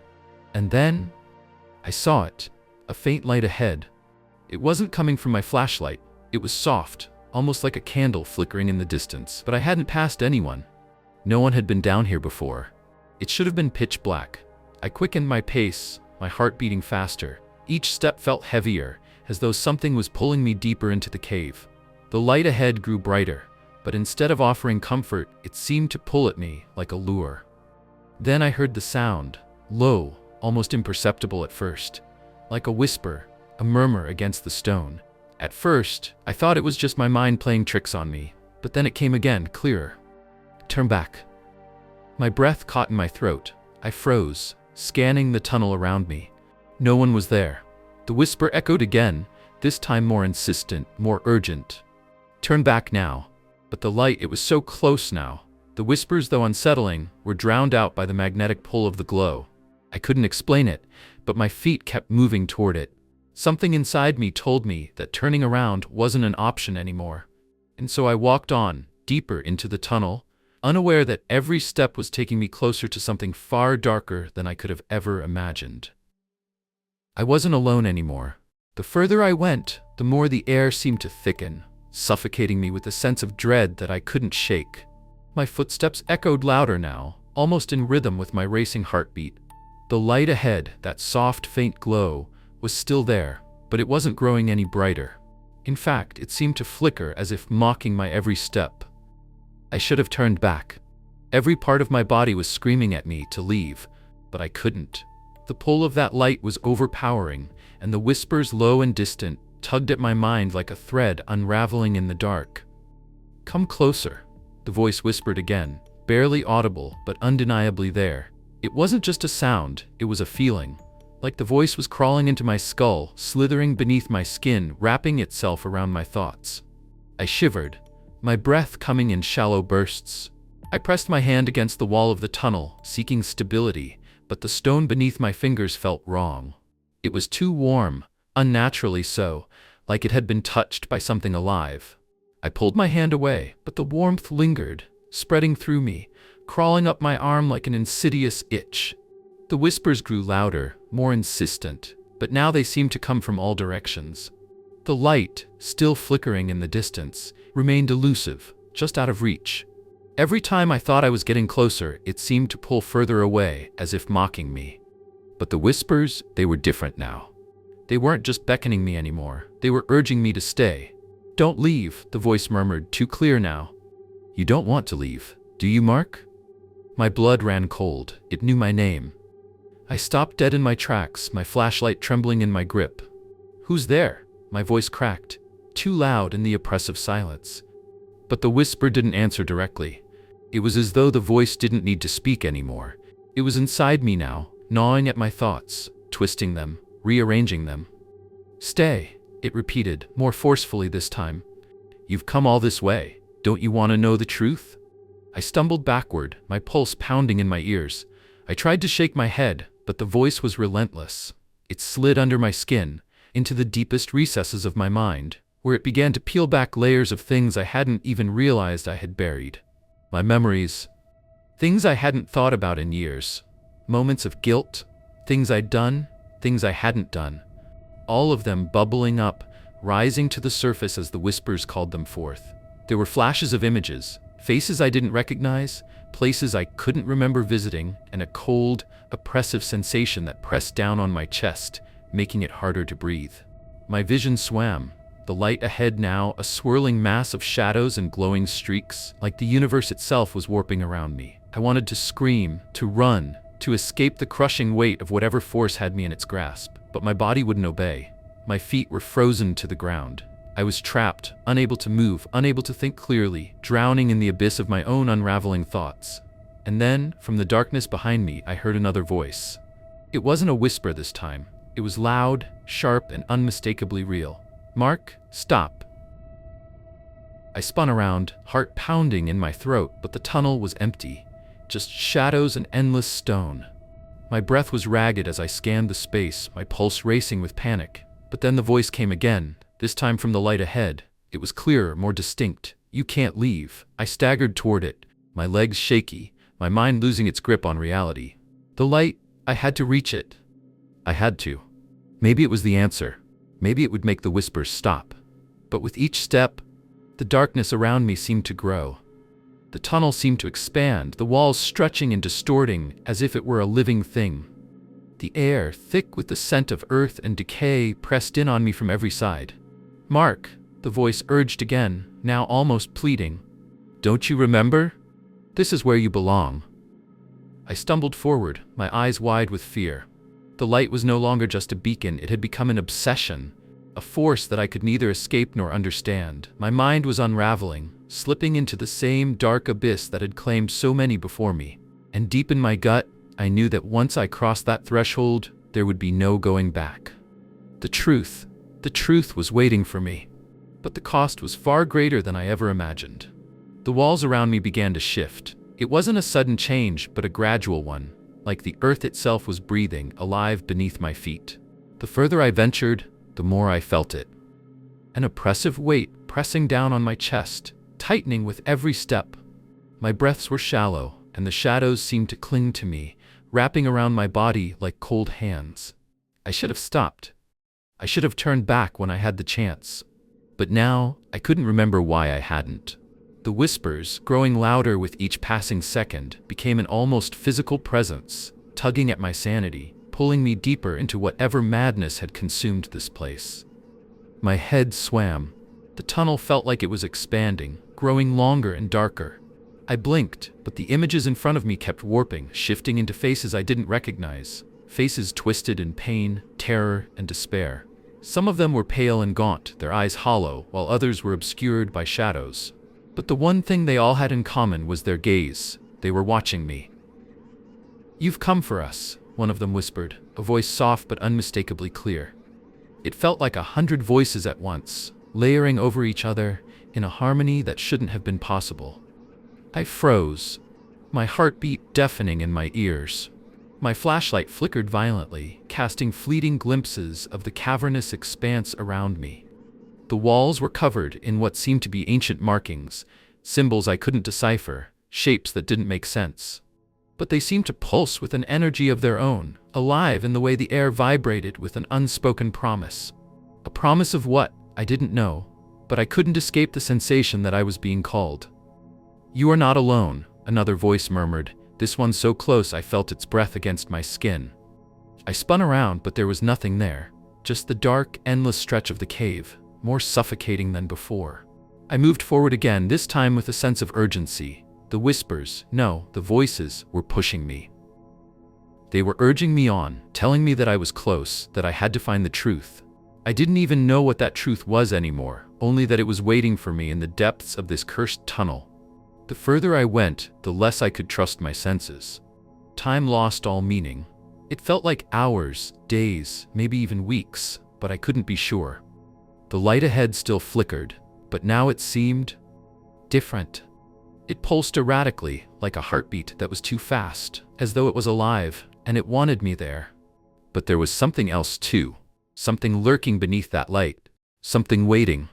And then, I saw it, a faint light ahead. It wasn't coming from my flashlight. It was soft, almost like a candle flickering in the distance, but I hadn't passed anyone. No one had been down here before. It should have been pitch black. I quickened my pace, my heart beating faster. Each step felt heavier, as though something was pulling me deeper into the cave. The light ahead grew brighter, but instead of offering comfort, it seemed to pull at me like a lure. Then I heard the sound, low, almost imperceptible at first, like a whisper, a murmur against the stone. At first, I thought it was just my mind playing tricks on me, but then it came again, clearer. "Turn back." My breath caught in my throat. I froze, scanning the tunnel around me. No one was there. The whisper echoed again, this time more insistent, more urgent. "Turn back now." But the light, it was so close now. The whispers, though unsettling, were drowned out by the magnetic pull of the glow. I couldn't explain it, but my feet kept moving toward it. Something inside me told me that turning around wasn't an option anymore. And so I walked on, deeper into the tunnel, unaware that every step was taking me closer to something far darker than I could have ever imagined. I wasn't alone anymore. The further I went, the more the air seemed to thicken, suffocating me with a sense of dread that I couldn't shake. My footsteps echoed louder now, almost in rhythm with my racing heartbeat. The light ahead, that soft, faint glow, was still there, but it wasn't growing any brighter. In fact, it seemed to flicker as if mocking my every step. I should have turned back. Every part of my body was screaming at me to leave, but I couldn't. The pull of that light was overpowering, and the whispers, low and distant, tugged at my mind like a thread unraveling in the dark. "Come closer," the voice whispered again, barely audible but undeniably there. It wasn't just a sound, it was a feeling. Like the voice was crawling into my skull, slithering beneath my skin, wrapping itself around my thoughts. I shivered, my breath coming in shallow bursts. I pressed my hand against the wall of the tunnel, seeking stability, but the stone beneath my fingers felt wrong. It was too warm, unnaturally so, like it had been touched by something alive. I pulled my hand away, but the warmth lingered, spreading through me, crawling up my arm like an insidious itch. The whispers grew louder, more insistent, but now they seemed to come from all directions. The light, still flickering in the distance, remained elusive, just out of reach. Every time I thought I was getting closer, it seemed to pull further away, as if mocking me. But the whispers, they were different now. They weren't just beckoning me anymore, they were urging me to stay. "Don't leave," the voice murmured, too clear now. "You don't want to leave, do you, Mark?" My blood ran cold. It knew my name. I stopped dead in my tracks, my flashlight trembling in my grip. "Who's there?" My voice cracked, too loud in the oppressive silence. But the whisper didn't answer directly. It was as though the voice didn't need to speak anymore. It was inside me now, gnawing at my thoughts, twisting them, rearranging them. "Stay," it repeated, more forcefully this time. "You've come all this way. Don't you want to know the truth?" I stumbled backward, my pulse pounding in my ears. I tried to shake my head, but the voice was relentless. It slid under my skin, into the deepest recesses of my mind, where it began to peel back layers of things I hadn't even realized I had buried. My memories. Things I hadn't thought about in years. Moments of guilt. Things I'd done. Things I hadn't done. All of them bubbling up, rising to the surface as the whispers called them forth. There were flashes of images, faces I didn't recognize, places I couldn't remember visiting, and a cold, oppressive sensation that pressed down on my chest, making it harder to breathe. My vision swam, the light ahead now a swirling mass of shadows and glowing streaks, like the universe itself was warping around me. I wanted to scream, to run, to escape the crushing weight of whatever force had me in its grasp, but my body wouldn't obey. My feet were frozen to the ground. I was trapped, unable to move, unable to think clearly, drowning in the abyss of my own unraveling thoughts. And then, from the darkness behind me, I heard another voice. It wasn't a whisper this time. It was loud, sharp, and unmistakably real. "Mark, stop." I spun around, heart pounding in my throat, but the tunnel was empty. Just shadows and endless stone. My breath was ragged as I scanned the space, my pulse racing with panic. But then the voice came again, this time from the light ahead. It was clearer, more distinct. "You can't leave." I staggered toward it, my legs shaky, my mind losing its grip on reality. The light, I had to reach it. I had to. Maybe it was the answer. Maybe it would make the whispers stop. But with each step, the darkness around me seemed to grow. The tunnel seemed to expand, the walls stretching and distorting as if it were a living thing. The air, thick with the scent of earth and decay, pressed in on me from every side. "Mark," the voice urged again, now almost pleading. "Don't you remember? This is where you belong." I stumbled forward, my eyes wide with fear. The light was no longer just a beacon, it had become an obsession, a force that I could neither escape nor understand. My mind was unraveling, slipping into the same dark abyss that had claimed so many before me. And deep in my gut, I knew that once I crossed that threshold, there would be no going back. The truth was waiting for me. But the cost was far greater than I ever imagined. The walls around me began to shift. It wasn't a sudden change, but a gradual one, like the earth itself was breathing, alive beneath my feet. The further I ventured, the more I felt it. An oppressive weight pressing down on my chest, tightening with every step. My breaths were shallow, and the shadows seemed to cling to me, wrapping around my body like cold hands. I should have stopped. I should have turned back when I had the chance. But now, I couldn't remember why I hadn't. The whispers, growing louder with each passing second, became an almost physical presence, tugging at my sanity, pulling me deeper into whatever madness had consumed this place. My head swam. The tunnel felt like it was expanding, growing longer and darker. I blinked, but the images in front of me kept warping, shifting into faces I didn't recognize. Faces twisted in pain, terror, and despair. Some of them were pale and gaunt, their eyes hollow, while others were obscured by shadows. But the one thing they all had in common was their gaze. They were watching me. "You've come for us," one of them whispered, a voice soft but unmistakably clear. It felt like 100 voices at once, layering over each other in a harmony that shouldn't have been possible. I froze, my heartbeat deafening in my ears. My flashlight flickered violently, casting fleeting glimpses of the cavernous expanse around me. The walls were covered in what seemed to be ancient markings, symbols I couldn't decipher, shapes that didn't make sense. But they seemed to pulse with an energy of their own, alive in the way the air vibrated with an unspoken promise. A promise of what? I didn't know, but I couldn't escape the sensation that I was being called. "You are not alone," another voice murmured, this one so close I felt its breath against my skin. I spun around, but there was nothing there, just the dark, endless stretch of the cave, more suffocating than before. I moved forward again, this time with a sense of urgency. The whispers, no, the voices, were pushing me. They were urging me on, telling me that I was close, that I had to find the truth. I didn't even know what that truth was anymore, only that it was waiting for me in the depths of this cursed tunnel. The further I went, the less I could trust my senses. Time lost all meaning. It felt like hours, days, maybe even weeks, but I couldn't be sure. The light ahead still flickered, but now it seemed different. It pulsed erratically, like a heartbeat that was too fast, as though it was alive, and it wanted me there. But there was something else too, something lurking beneath that light, something waiting.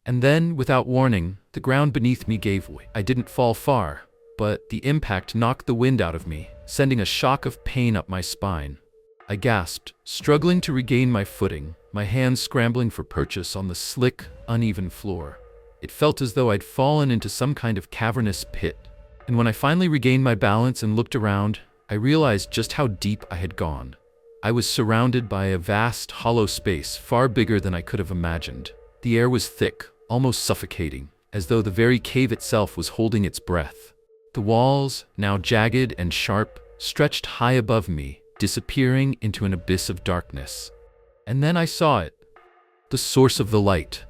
And then, without warning, the ground beneath me gave way. I didn't fall far, but the impact knocked the wind out of me, sending a shock of pain up my spine. I gasped, struggling to regain my footing, my hands scrambling for purchase on the slick, uneven floor. It felt as though I'd fallen into some kind of cavernous pit. And when I finally regained my balance and looked around, I realized just how deep I had gone. I was surrounded by a vast, hollow space far bigger than I could have imagined. The air was thick, almost suffocating, as though the very cave itself was holding its breath. The walls, now jagged and sharp, stretched high above me, disappearing into an abyss of darkness. And then I saw it. The source of the light.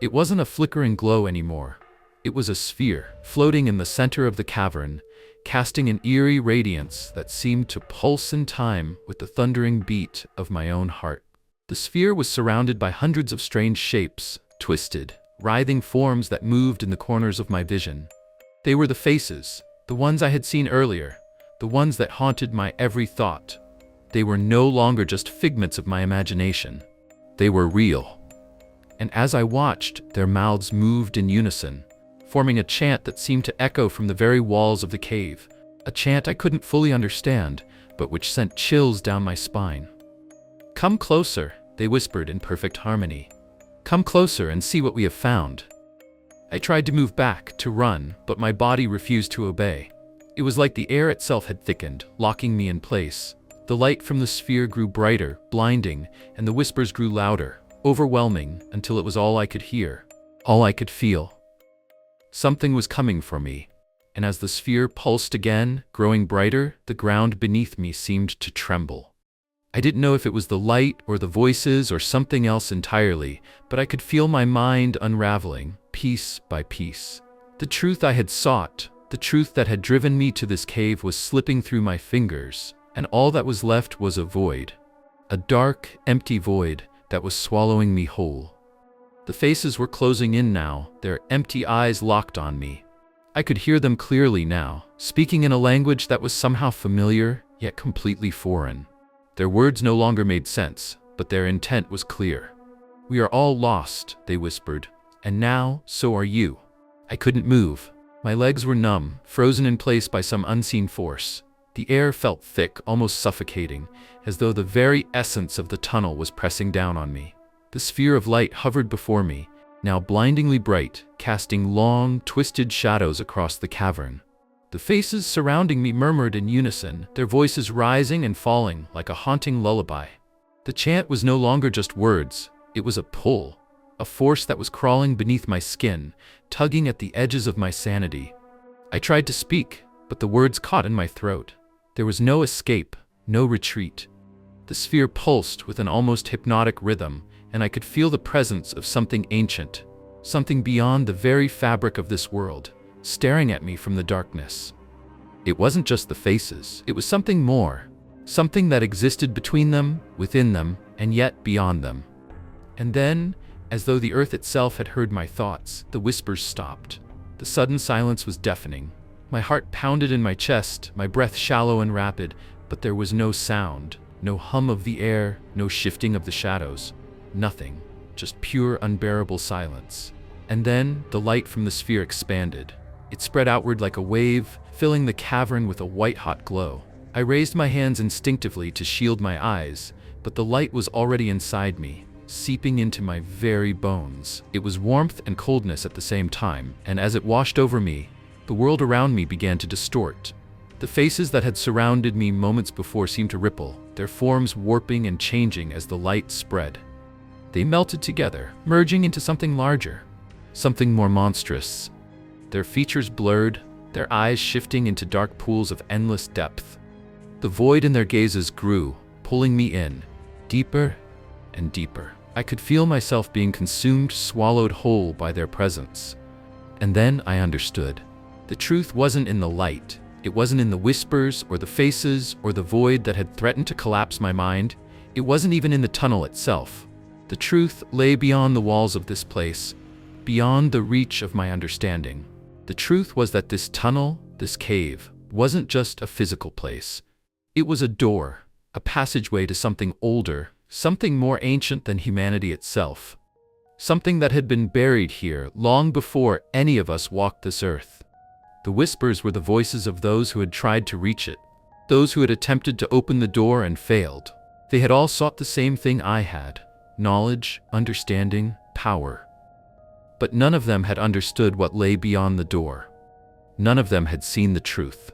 It wasn't a flickering glow anymore. It was a sphere, floating in the center of the cavern, casting an eerie radiance that seemed to pulse in time with the thundering beat of my own heart. The sphere was surrounded by hundreds of strange shapes, twisted, writhing forms that moved in the corners of my vision. They were the faces, the ones I had seen earlier, the ones that haunted my every thought. They were no longer just figments of my imagination. They were real. And as I watched, their mouths moved in unison, forming a chant that seemed to echo from the very walls of the cave, a chant I couldn't fully understand, but which sent chills down my spine. "Come closer," they whispered in perfect harmony. "Come closer and see what we have found." I tried to move back, to run, but my body refused to obey. It was like the air itself had thickened, locking me in place. The light from the sphere grew brighter, blinding, and the whispers grew louder, overwhelming, until it was all I could hear, all I could feel. Something was coming for me, and as the sphere pulsed again, growing brighter, the ground beneath me seemed to tremble. I didn't know if it was the light or the voices or something else entirely, but I could feel my mind unraveling, piece by piece. The truth I had sought, the truth that had driven me to this cave, was slipping through my fingers, and all that was left was a void. A dark, empty void that was swallowing me whole. The faces were closing in now, their empty eyes locked on me. I could hear them clearly now, speaking in a language that was somehow familiar, yet completely foreign. Their words no longer made sense, but their intent was clear. "We are all lost," they whispered, "and now, so are you." I couldn't move. My legs were numb, frozen in place by some unseen force. The air felt thick, almost suffocating, as though the very essence of the tunnel was pressing down on me. The sphere of light hovered before me, now blindingly bright, casting long, twisted shadows across the cavern. The faces surrounding me murmured in unison, their voices rising and falling like a haunting lullaby. The chant was no longer just words, it was a pull, a force that was crawling beneath my skin, tugging at the edges of my sanity. I tried to speak, but the words caught in my throat. There was no escape, no retreat. The sphere pulsed with an almost hypnotic rhythm, and I could feel the presence of something ancient, something beyond the very fabric of this world, staring at me from the darkness. It wasn't just the faces, it was something more, something that existed between them, within them, and yet beyond them. And then, as though the earth itself had heard my thoughts, the whispers stopped. The sudden silence was deafening. My heart pounded in my chest, my breath shallow and rapid, but there was no sound, no hum of the air, no shifting of the shadows. Nothing, just pure unbearable silence. And then, the light from the sphere expanded. It spread outward like a wave, filling the cavern with a white-hot glow. I raised my hands instinctively to shield my eyes, but the light was already inside me, seeping into my very bones. It was warmth and coldness at the same time, and as it washed over me, the world around me began to distort. The faces that had surrounded me moments before seemed to ripple, their forms warping and changing as the light spread. They melted together, merging into something larger, something more monstrous. Their features blurred, their eyes shifting into dark pools of endless depth. The void in their gazes grew, pulling me in, deeper and deeper. I could feel myself being consumed, swallowed whole by their presence. And then I understood. The truth wasn't in the light. It wasn't in the whispers or the faces or the void that had threatened to collapse my mind. It wasn't even in the tunnel itself. The truth lay beyond the walls of this place, beyond the reach of my understanding. The truth was that this tunnel, this cave, wasn't just a physical place. It was a door, a passageway to something older, something more ancient than humanity itself. Something that had been buried here long before any of us walked this earth. The whispers were the voices of those who had tried to reach it, those who had attempted to open the door and failed. They had all sought the same thing I had: knowledge, understanding, power. But none of them had understood what lay beyond the door. None of them had seen the truth.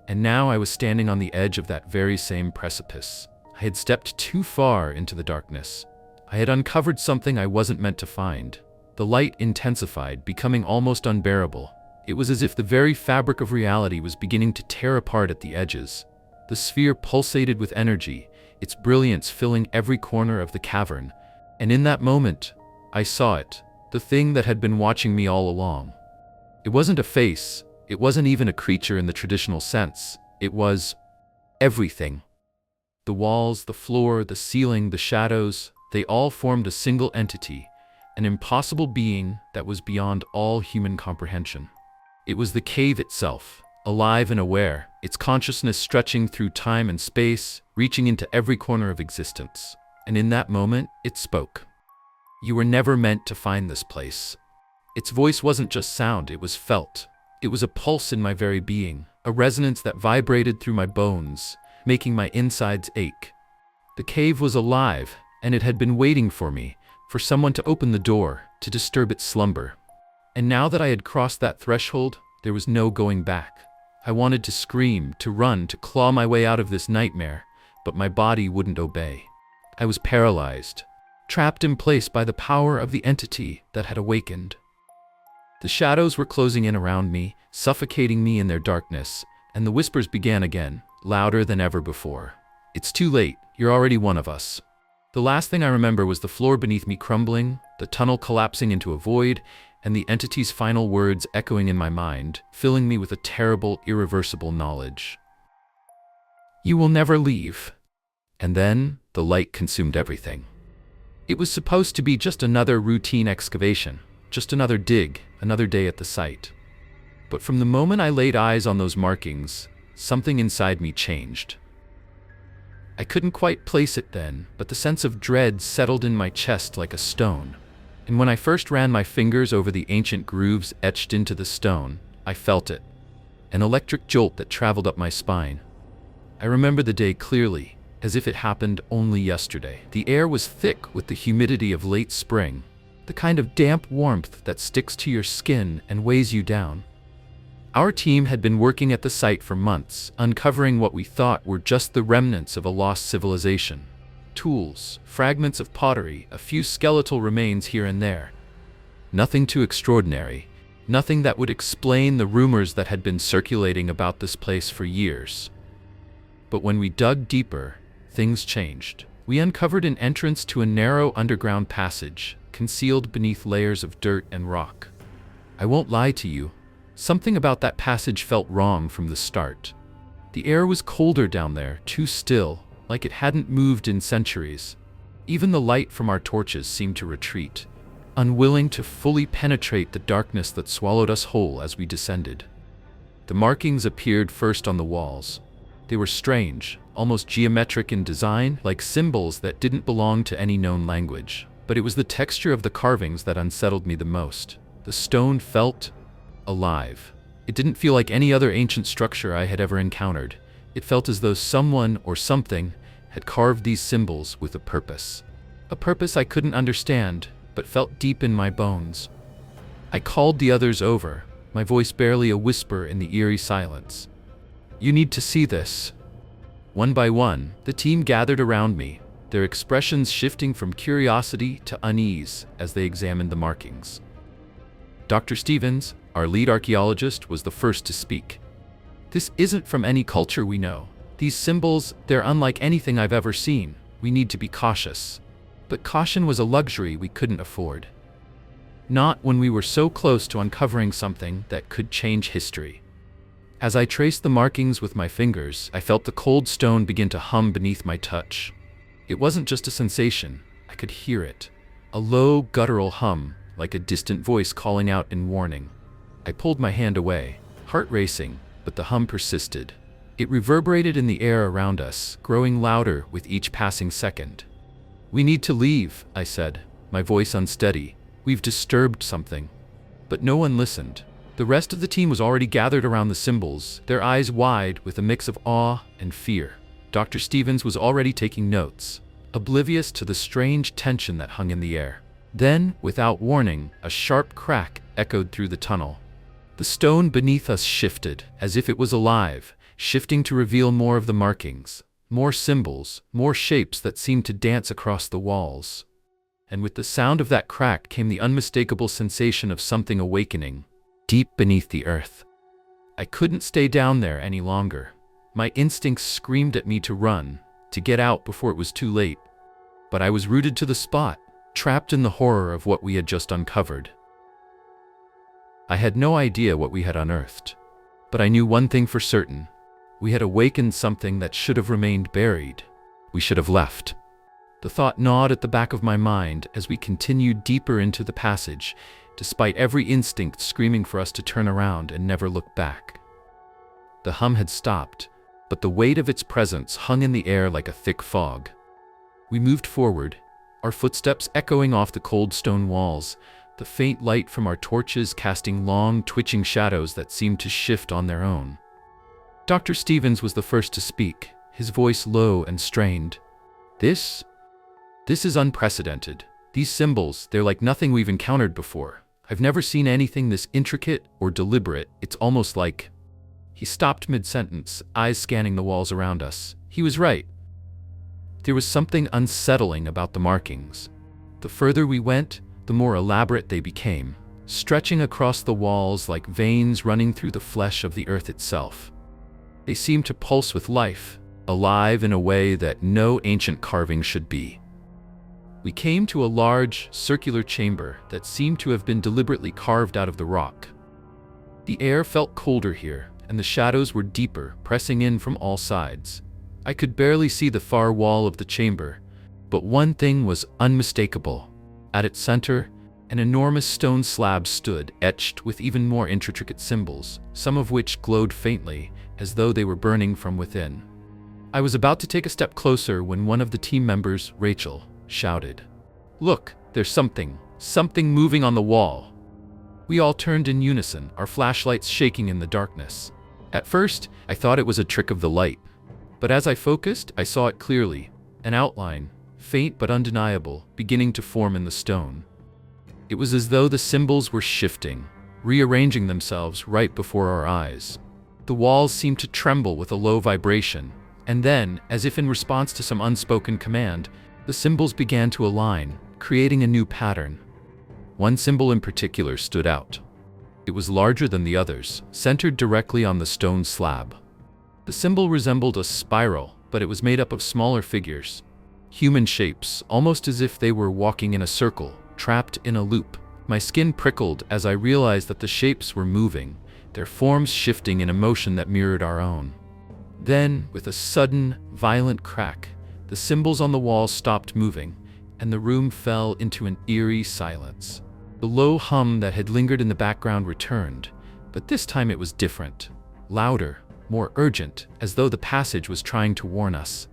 And now I was standing on the edge of that very same precipice. I had stepped too far into the darkness. I had uncovered something I wasn't meant to find. The light intensified, becoming almost unbearable. It was as if the very fabric of reality was beginning to tear apart at the edges. The sphere pulsated with energy, its brilliance filling every corner of the cavern. And in that moment, I saw it, the thing that had been watching me all along. It wasn't a face. It wasn't even a creature in the traditional sense. It was everything. The walls, the floor, the ceiling, the shadows, they all formed a single entity, an impossible being that was beyond all human comprehension. It was the cave itself, alive and aware, its consciousness stretching through time and space, reaching into every corner of existence. And in that moment, it spoke. You were never meant to find this place. Its voice wasn't just sound, it was felt. It was a pulse in my very being, a resonance that vibrated through my bones, making my insides ache. The cave was alive, and it had been waiting for me, for someone to open the door, to disturb its slumber. And now that I had crossed that threshold, there was no going back. I wanted to scream, to run, to claw my way out of this nightmare, but my body wouldn't obey. I was paralyzed, trapped in place by the power of the entity that had awakened. The shadows were closing in around me, suffocating me in their darkness, and the whispers began again, louder than ever before. It's too late, you're already one of us. The last thing I remember was the floor beneath me crumbling, the tunnel collapsing into a void, and the entity's final words echoing in my mind, filling me with a terrible, irreversible knowledge. You will never leave. And then, the light consumed everything. It was supposed to be just another routine excavation, just another dig, another day at the site. But from the moment I laid eyes on those markings, something inside me changed. I couldn't quite place it then, but the sense of dread settled in my chest like a stone. And when I first ran my fingers over the ancient grooves etched into the stone, I felt it. An electric jolt that traveled up my spine. I remember the day clearly, as if it happened only yesterday. The air was thick with the humidity of late spring, the kind of damp warmth that sticks to your skin and weighs you down. Our team had been working at the site for months, uncovering what we thought were just the remnants of a lost civilization. Tools, fragments of pottery, a few skeletal remains here and there. Nothing too extraordinary, nothing that would explain the rumors that had been circulating about this place for years. But when we dug deeper, things changed. We uncovered an entrance to a narrow underground passage, concealed beneath layers of dirt and rock. I won't lie to you, something about that passage felt wrong from the start. The air was colder down there, too still, like it hadn't moved in centuries. Even the light from our torches seemed to retreat, unwilling to fully penetrate the darkness that swallowed us whole as we descended. The markings appeared first on the walls. They were strange, almost geometric in design, like symbols that didn't belong to any known language. But it was the texture of the carvings that unsettled me the most. The stone felt alive. It didn't feel like any other ancient structure I had ever encountered. It felt as though someone or something had carved these symbols with a purpose. A purpose I couldn't understand, but felt deep in my bones. I called the others over, my voice barely a whisper in the eerie silence. You need to see this. One by one, the team gathered around me, their expressions shifting from curiosity to unease as they examined the markings. Dr. Stevens, our lead archaeologist, was the first to speak. This isn't from any culture we know. These symbols, they're unlike anything I've ever seen. We need to be cautious." But caution was a luxury we couldn't afford. Not when we were so close to uncovering something that could change history. As I traced the markings with my fingers, I felt the cold stone begin to hum beneath my touch. It wasn't just a sensation, I could hear it. A low, guttural hum, like a distant voice calling out in warning. I pulled my hand away, heart racing, but the hum persisted. It reverberated in the air around us, growing louder with each passing second. "We need to leave," I said, my voice unsteady. "We've disturbed something." But no one listened. The rest of the team was already gathered around the symbols, their eyes wide with a mix of awe and fear. Dr. Stevens was already taking notes, oblivious to the strange tension that hung in the air. Then, without warning, a sharp crack echoed through the tunnel. The stone beneath us shifted, as if it was alive, shifting to reveal more of the markings, more symbols, more shapes that seemed to dance across the walls. And with the sound of that crack came the unmistakable sensation of something awakening, deep beneath the earth. I couldn't stay down there any longer. My instincts screamed at me to run, to get out before it was too late. But I was rooted to the spot, trapped in the horror of what we had just uncovered. I had no idea what we had unearthed, but I knew one thing for certain. We had awakened something that should have remained buried. We should have left. The thought gnawed at the back of my mind as we continued deeper into the passage, despite every instinct screaming for us to turn around and never look back. The hum had stopped, but the weight of its presence hung in the air like a thick fog. We moved forward, our footsteps echoing off the cold stone walls, the faint light from our torches casting long, twitching shadows that seemed to shift on their own. Dr. Stevens was the first to speak, his voice low and strained. This is unprecedented. These symbols, they're like nothing we've encountered before. I've never seen anything this intricate or deliberate. It's almost like..." He stopped mid-sentence, eyes scanning the walls around us. He was right. There was something unsettling about the markings. The further we went, the more elaborate they became, stretching across the walls like veins running through the flesh of the earth itself. They seemed to pulse with life, alive in a way that no ancient carving should be. We came to a large, circular chamber that seemed to have been deliberately carved out of the rock. The air felt colder here, and the shadows were deeper, pressing in from all sides. I could barely see the far wall of the chamber, but one thing was unmistakable. At its center, an enormous stone slab stood, etched with even more intricate symbols, some of which glowed faintly, as though they were burning from within. I was about to take a step closer when one of the team members, Rachel, shouted, "Look, there's something moving on the wall." We all turned in unison, our flashlights shaking in the darkness. At first, I thought it was a trick of the light, but as I focused, I saw it clearly, an outline, faint but undeniable, beginning to form in the stone. It was as though the symbols were shifting, rearranging themselves right before our eyes. The walls seemed to tremble with a low vibration, and then, as if in response to some unspoken command, the symbols began to align, creating a new pattern. One symbol in particular stood out. It was larger than the others, centered directly on the stone slab. The symbol resembled a spiral, but it was made up of smaller figures. Human shapes, almost as if they were walking in a circle, trapped in a loop. My skin prickled as I realized that the shapes were moving, their forms shifting in a motion that mirrored our own. Then, with a sudden, violent crack, the symbols on the wall stopped moving, and the room fell into an eerie silence. The low hum that had lingered in the background returned, but this time it was different, louder, more urgent, as though the passage was trying to warn us.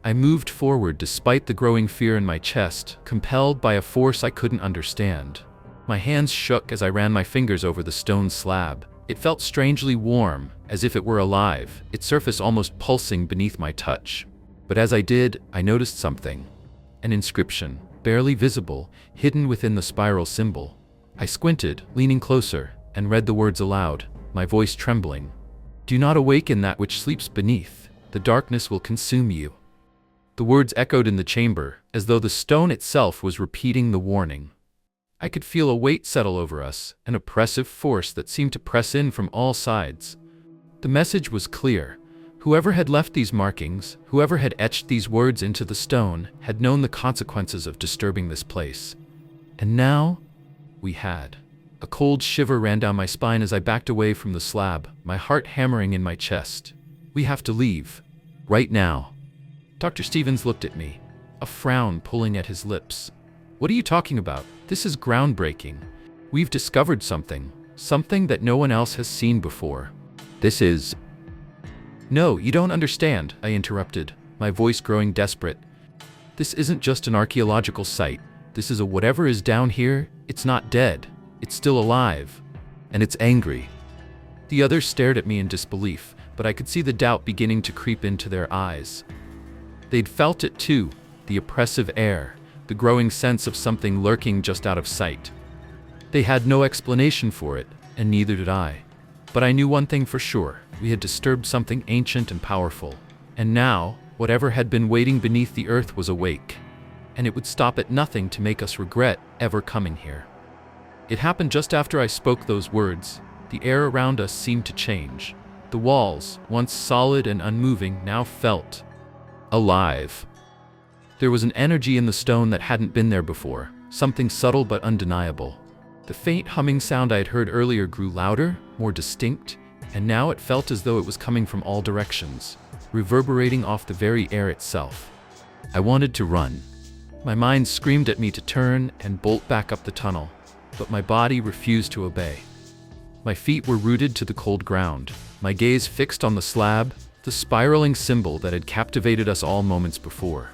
I moved forward despite the growing fear in my chest, compelled by a force I couldn't understand. My hands shook as I ran my fingers over the stone slab. It felt strangely warm, as if it were alive, its surface almost pulsing beneath my touch. But as I did, I noticed something. An inscription, barely visible, hidden within the spiral symbol. I squinted, leaning closer, and read the words aloud, my voice trembling. "Do not awaken that which sleeps beneath. The darkness will consume you." The words echoed in the chamber, as though the stone itself was repeating the warning. I could feel a weight settle over us, an oppressive force that seemed to press in from all sides. The message was clear. Whoever had left these markings, whoever had etched these words into the stone, had known the consequences of disturbing this place. And now, we had. A cold shiver ran down my spine as I backed away from the slab, my heart hammering in my chest. We have to leave. Right now. Dr. Stevens looked at me, a frown pulling at his lips. What are you talking about? This is groundbreaking. We've discovered something that no one else has seen before. This is... No, you don't understand, I interrupted, my voice growing desperate. This isn't just an archaeological site. This is a whatever is down here, it's not dead. It's still alive. And it's angry. The others stared at me in disbelief, but I could see the doubt beginning to creep into their eyes. They'd felt it too, the oppressive air, the growing sense of something lurking just out of sight. They had no explanation for it, and neither did I. But I knew one thing for sure. We had disturbed something ancient and powerful. And now, whatever had been waiting beneath the earth was awake. And it would stop at nothing to make us regret ever coming here. It happened just after I spoke those words. The air around us seemed to change. The walls, once solid and unmoving, now felt alive. There was an energy in the stone that hadn't been there before, something subtle but undeniable. The faint humming sound I had heard earlier grew louder, more distinct, and now it felt as though it was coming from all directions, reverberating off the very air itself. I wanted to run. My mind screamed at me to turn and bolt back up the tunnel, but my body refused to obey. My feet were rooted to the cold ground, my gaze fixed on the slab, the spiraling symbol that had captivated us all moments before.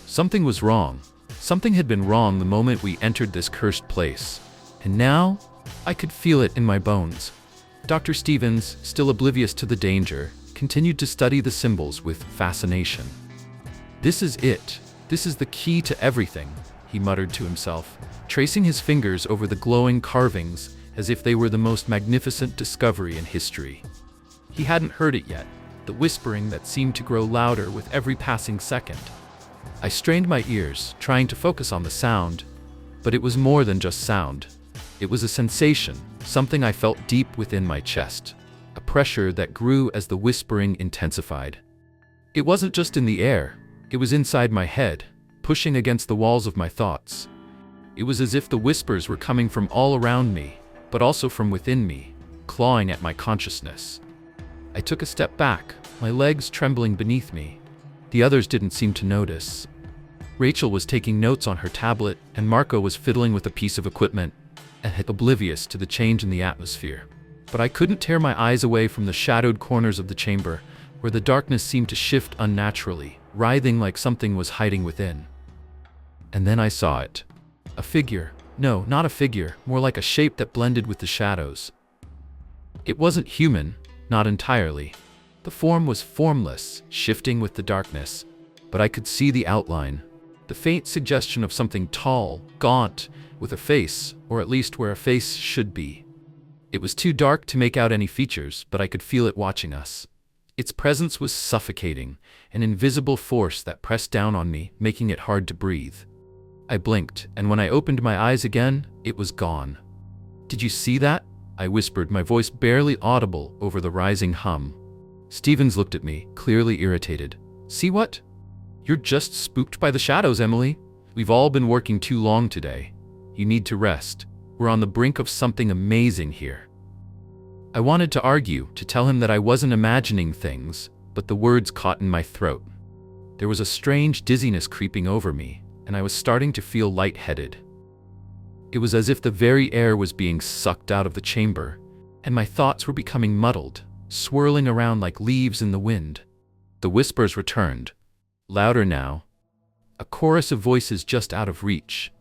Something was wrong. Something had been wrong the moment we entered this cursed place. And now, I could feel it in my bones. Dr. Stevens, still oblivious to the danger, continued to study the symbols with fascination. This is it. This is the key to everything, he muttered to himself, tracing his fingers over the glowing carvings as if they were the most magnificent discovery in history. He hadn't heard it yet, the whispering that seemed to grow louder with every passing second. I strained my ears, trying to focus on the sound, but it was more than just sound. It was a sensation, something I felt deep within my chest, a pressure that grew as the whispering intensified. It wasn't just in the air, it was inside my head, pushing against the walls of my thoughts. It was as if the whispers were coming from all around me, but also from within me, clawing at my consciousness. I took a step back, my legs trembling beneath me. The others didn't seem to notice. Rachel was taking notes on her tablet, and Marco was fiddling with a piece of equipment, oblivious to the change in the atmosphere. But I couldn't tear my eyes away from the shadowed corners of the chamber, where the darkness seemed to shift unnaturally, writhing like something was hiding within. And then I saw it. A figure. No, not a figure, more like a shape that blended with the shadows. It wasn't human, not entirely. The form was formless, shifting with the darkness, but I could see the outline, the faint suggestion of something tall, gaunt, with a face, or at least where a face should be. It was too dark to make out any features, but I could feel it watching us. Its presence was suffocating, an invisible force that pressed down on me, making it hard to breathe. I blinked, and when I opened my eyes again, it was gone. "Did you see that?" I whispered, my voice barely audible over the rising hum. Stevens looked at me, clearly irritated. "See what? You're just spooked by the shadows, Emily. We've all been working too long today. You need to rest. We're on the brink of something amazing here." I wanted to argue, to tell him that I wasn't imagining things, but the words caught in my throat. There was a strange dizziness creeping over me, and I was starting to feel lightheaded. It was as if the very air was being sucked out of the chamber, and my thoughts were becoming muddled, swirling around like leaves in the wind. The whispers returned, louder now, a chorus of voices just out of reach.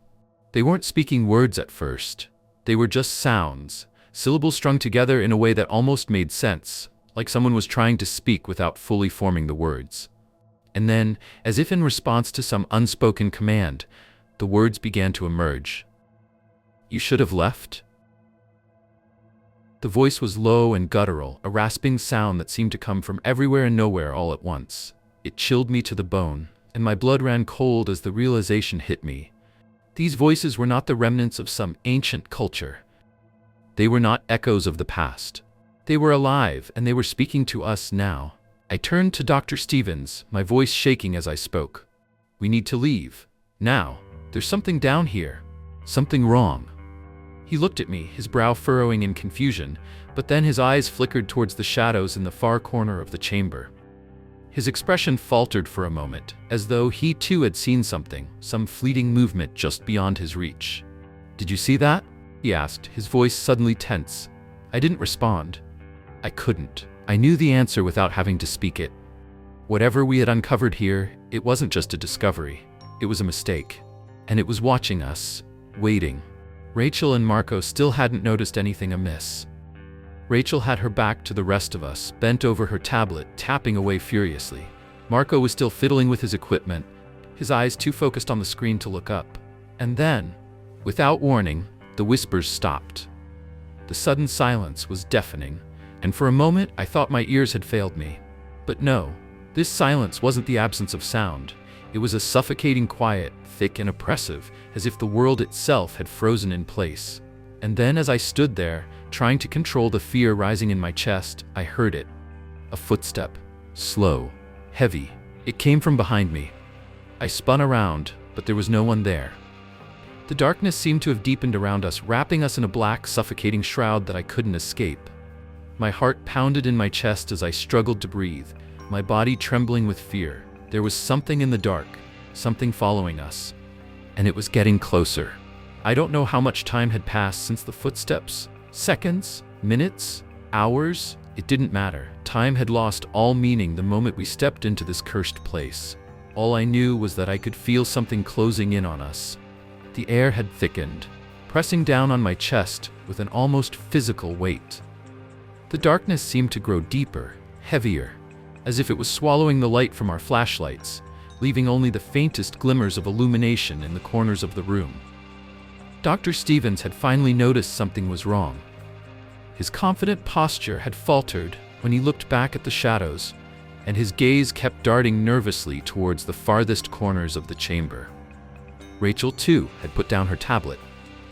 They weren't speaking words at first. They were just sounds, syllables strung together in a way that almost made sense, like someone was trying to speak without fully forming the words. And then, as if in response to some unspoken command, the words began to emerge. "You should have left." The voice was low and guttural, a rasping sound that seemed to come from everywhere and nowhere all at once. It chilled me to the bone, and my blood ran cold as the realization hit me. These voices were not the remnants of some ancient culture. They were not echoes of the past. They were alive, and they were speaking to us now. I turned to Dr. Stevens, my voice shaking as I spoke. We need to leave. Now. There's something down here. Something wrong. He looked at me, his brow furrowing in confusion, but then his eyes flickered towards the shadows in the far corner of the chamber. His expression faltered for a moment, as though he too had seen something, some fleeting movement just beyond his reach. "Did you see that?" he asked, his voice suddenly tense. I didn't respond. I couldn't. I knew the answer without having to speak it. Whatever we had uncovered here, it wasn't just a discovery. It was a mistake. And it was watching us, waiting. Rachel and Marco still hadn't noticed anything amiss. Rachel had her back to the rest of us, bent over her tablet, tapping away furiously. Marco was still fiddling with his equipment, his eyes too focused on the screen to look up. And then, without warning, the whispers stopped. The sudden silence was deafening, and for a moment I thought my ears had failed me. But no, this silence wasn't the absence of sound. It was a suffocating quiet, thick and oppressive, as if the world itself had frozen in place. And then as I stood there, trying to control the fear rising in my chest, I heard it. A footstep. Slow. Heavy. It came from behind me. I spun around, but there was no one there. The darkness seemed to have deepened around us, wrapping us in a black, suffocating shroud that I couldn't escape. My heart pounded in my chest as I struggled to breathe, my body trembling with fear. There was something in the dark, something following us. And it was getting closer. I don't know how much time had passed since the footsteps. Seconds? Minutes? Hours? It didn't matter. Time had lost all meaning the moment we stepped into this cursed place. All I knew was that I could feel something closing in on us. The air had thickened, pressing down on my chest with an almost physical weight. The darkness seemed to grow deeper, heavier, as if it was swallowing the light from our flashlights, leaving only the faintest glimmers of illumination in the corners of the room. Dr. Stevens had finally noticed something was wrong. His confident posture had faltered when he looked back at the shadows, and his gaze kept darting nervously towards the farthest corners of the chamber. Rachel, too, had put down her tablet,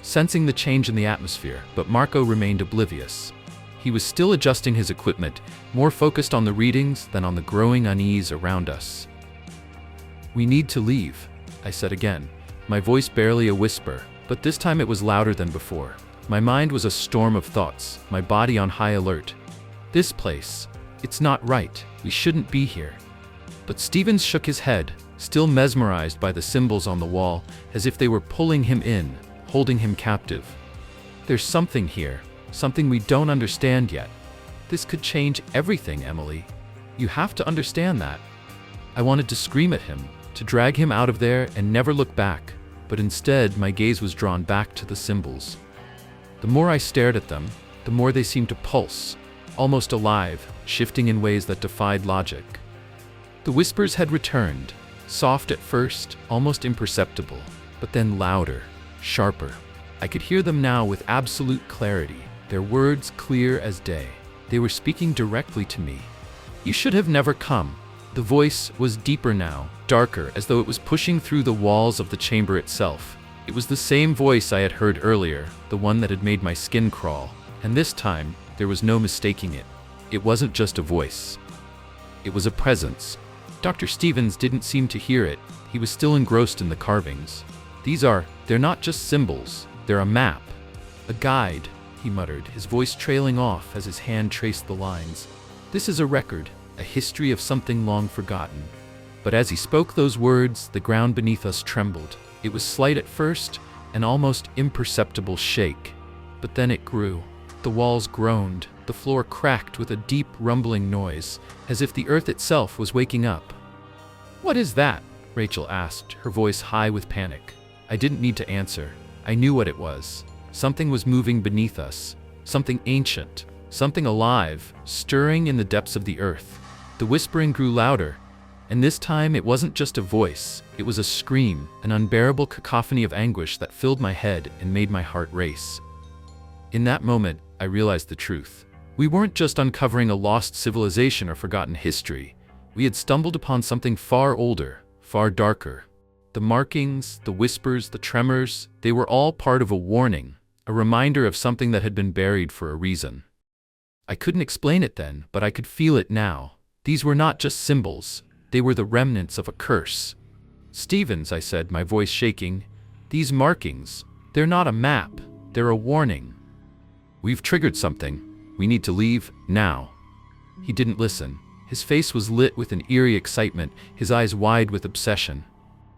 sensing the change in the atmosphere, but Marco remained oblivious. He was still adjusting his equipment, more focused on the readings than on the growing unease around us. "We need to leave," I said again, my voice barely a whisper, but this time it was louder than before. My mind was a storm of thoughts, my body on high alert. This place, it's not right, we shouldn't be here. But Stevens shook his head, still mesmerized by the symbols on the wall, as if they were pulling him in, holding him captive. "There's something here. Something we don't understand yet. This could change everything, Emily. You have to understand that." I wanted to scream at him, to drag him out of there and never look back, but instead my gaze was drawn back to the symbols. The more I stared at them, the more they seemed to pulse, almost alive, shifting in ways that defied logic. The whispers had returned, soft at first, almost imperceptible, but then louder, sharper. I could hear them now with absolute clarity, their words clear as day. They were speaking directly to me. "You should have never come." The voice was deeper now, darker, as though it was pushing through the walls of the chamber itself. It was the same voice I had heard earlier, the one that had made my skin crawl, and this time there was no mistaking it. It wasn't just a voice. It was a presence. Dr. Stevens didn't seem to hear it. He was still engrossed in the carvings. They're not just symbols. They're a map. A guide," he muttered, his voice trailing off as his hand traced the lines. "This is a record, a history of something long forgotten." But as he spoke those words, the ground beneath us trembled. It was slight at first, an almost imperceptible shake. But then it grew. The walls groaned, the floor cracked with a deep rumbling noise, as if the earth itself was waking up. "What is that?" Rachel asked, her voice high with panic. I didn't need to answer. I knew what it was. Something was moving beneath us. Something ancient. Something alive, stirring in the depths of the earth. The whispering grew louder, and this time it wasn't just a voice. It was a scream, an unbearable cacophony of anguish that filled my head and made my heart race. In that moment, I realized the truth. We weren't just uncovering a lost civilization or forgotten history. We had stumbled upon something far older, far darker. The markings, the whispers, the tremors, they were all part of a warning, a reminder of something that had been buried for a reason. I couldn't explain it then, but I could feel it now. These were not just symbols, they were the remnants of a curse. "Stevens," I said, my voice shaking, "these markings, they're not a map, they're a warning. We've triggered something. We need to leave, now." He didn't listen. His face was lit with an eerie excitement, his eyes wide with obsession.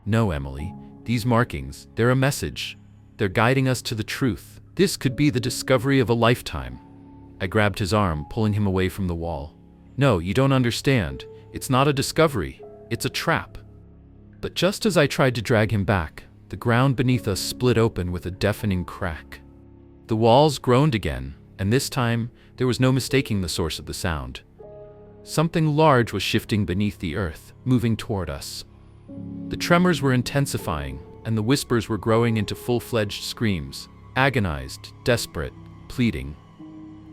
"No, Emily, these markings, they're a message. They're guiding us to the truth. This could be the discovery of a lifetime." I grabbed his arm, pulling him away from the wall. "No, you don't understand. It's not a discovery. It's a trap." But just as I tried to drag him back, the ground beneath us split open with a deafening crack. The walls groaned again, and this time, there was no mistaking the source of the sound. Something large was shifting beneath the earth, moving toward us. The tremors were intensifying, and the whispers were growing into full-fledged screams, agonized, desperate, pleading.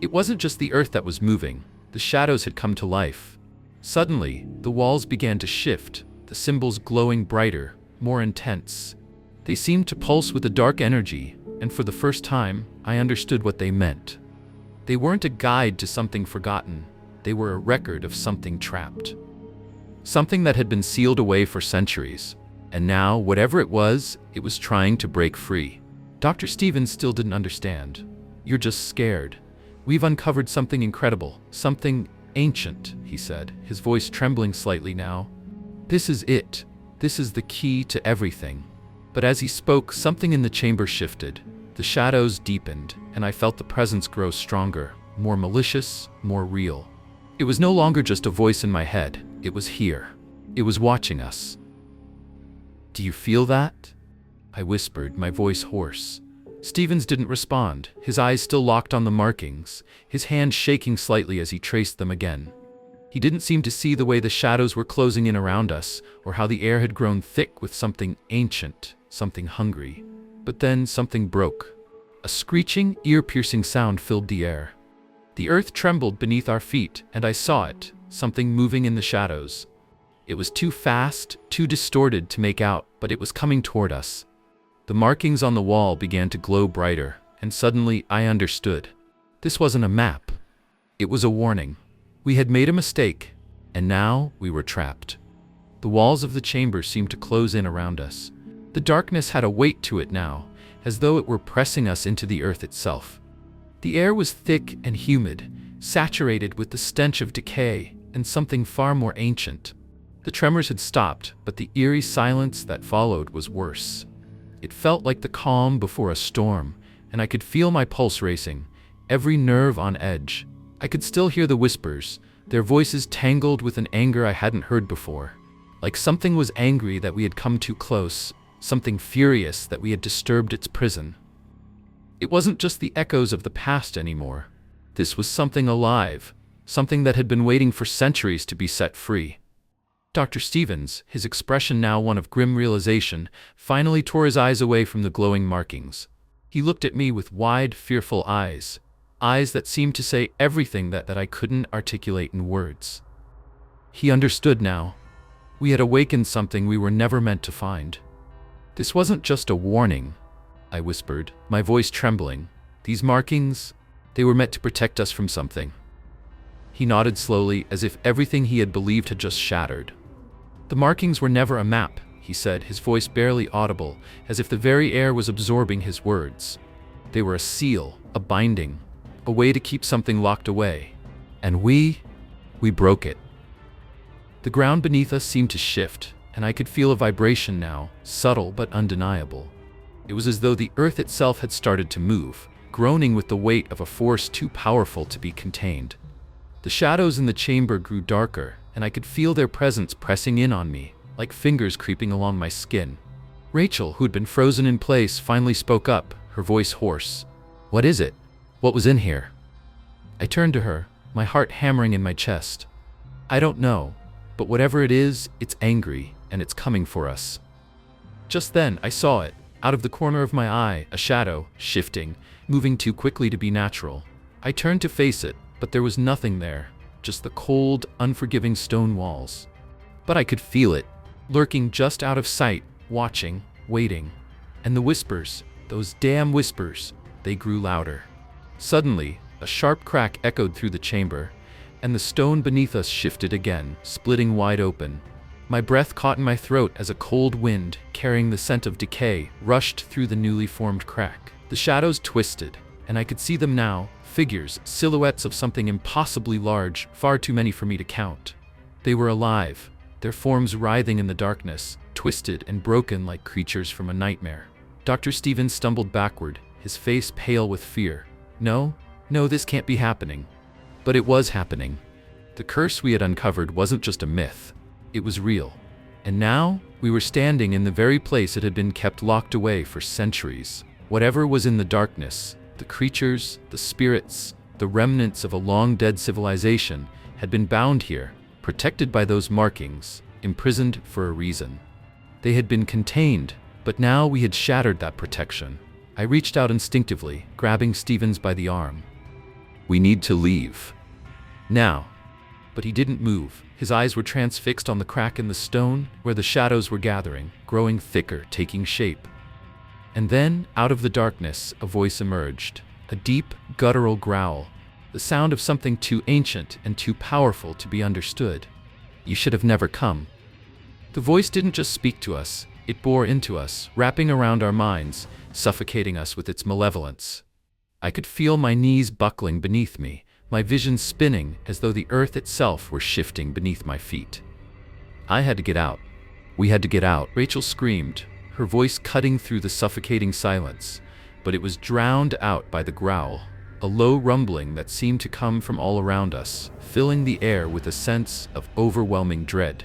It wasn't just the earth that was moving, the shadows had come to life. Suddenly, the walls began to shift, the symbols glowing brighter, more intense. They seemed to pulse with a dark energy, and for the first time, I understood what they meant. They weren't a guide to something forgotten, they were a record of something trapped. Something that had been sealed away for centuries, and now, whatever it was trying to break free. Dr. Stevens still didn't understand. "You're just scared. We've uncovered something incredible, something ancient," he said, his voice trembling slightly now. "This is it. This is the key to everything." But as he spoke, something in the chamber shifted. The shadows deepened, and I felt the presence grow stronger, more malicious, more real. It was no longer just a voice in my head. It was here. It was watching us. "Do you feel that?" I whispered, my voice hoarse. Stevens didn't respond, his eyes still locked on the markings, his hand shaking slightly as he traced them again. He didn't seem to see the way the shadows were closing in around us, or how the air had grown thick with something ancient, something hungry. But then something broke. A screeching, ear-piercing sound filled the air. The earth trembled beneath our feet, and I saw it, something moving in the shadows. It was too fast, too distorted to make out, but it was coming toward us. The markings on the wall began to glow brighter, and suddenly I understood. This wasn't a map. It was a warning. We had made a mistake, and now we were trapped. The walls of the chamber seemed to close in around us. The darkness had a weight to it now, as though it were pressing us into the earth itself. The air was thick and humid, saturated with the stench of decay and something far more ancient. The tremors had stopped, but the eerie silence that followed was worse. It felt like the calm before a storm, and I could feel my pulse racing, every nerve on edge. I could still hear the whispers, their voices tangled with an anger I hadn't heard before. Like something was angry that we had come too close, something furious that we had disturbed its prison. It wasn't just the echoes of the past anymore. This was something alive, something that had been waiting for centuries to be set free. Dr. Stevens, his expression now one of grim realization, finally tore his eyes away from the glowing markings. He looked at me with wide, fearful eyes that seemed to say everything that I couldn't articulate in words. He understood now. We had awakened something we were never meant to find. "This wasn't just a warning," I whispered, my voice trembling. "These markings, they were meant to protect us from something." He nodded slowly, as if everything he had believed had just shattered. "The markings were never a map," he said, his voice barely audible, as if the very air was absorbing his words. "They were a seal, a binding, a way to keep something locked away. And we broke it." The ground beneath us seemed to shift, and I could feel a vibration now, subtle but undeniable. It was as though the earth itself had started to move, groaning with the weight of a force too powerful to be contained. The shadows in the chamber grew darker, and I could feel their presence pressing in on me, like fingers creeping along my skin. Rachel, who had been frozen in place, finally spoke up, her voice hoarse. "What is it? What was in here?" I turned to her, my heart hammering in my chest. "I don't know, but whatever it is, it's angry, and it's coming for us." Just then, I saw it, out of the corner of my eye, a shadow, shifting, moving too quickly to be natural. I turned to face it, but there was nothing there, just the cold, unforgiving stone walls. But I could feel it, lurking just out of sight, watching, waiting. And the whispers, those damn whispers, they grew louder. Suddenly, A sharp crack echoed through the chamber, and the stone beneath us shifted again, splitting wide open. My breath caught in my throat as a cold wind, carrying the scent of decay, rushed through the newly formed crack. The shadows twisted, and I could see them now, figures, silhouettes of something impossibly large, far too many for me to count. They were alive, their forms writhing in the darkness, twisted and broken like creatures from a nightmare. Dr. Stevens stumbled backward, his face pale with fear. No, this can't be happening. But it was happening. The curse we had uncovered wasn't just a myth. It was real. And now, we were standing in the very place it had been kept locked away for centuries. Whatever was in the darkness, the creatures, the spirits, the remnants of a long-dead civilization, had been bound here, protected by those markings, imprisoned for a reason. They had been contained, but now we had shattered that protection. I reached out instinctively, grabbing Stevens by the arm. "We need to leave. Now." But he didn't move. His eyes were transfixed on the crack in the stone, where the shadows were gathering, growing thicker, taking shape. And then, out of the darkness, a voice emerged. A deep, guttural growl. The sound of something too ancient and too powerful to be understood. "You should have never come." The voice didn't just speak to us, it bore into us, wrapping around our minds, suffocating us with its malevolence. I could feel my knees buckling beneath me, my vision spinning as though the earth itself were shifting beneath my feet. I had to get out. We had to get out, Rachel screamed, her voice cutting through the suffocating silence, but it was drowned out by the growl, a low rumbling that seemed to come from all around us, filling the air with a sense of overwhelming dread.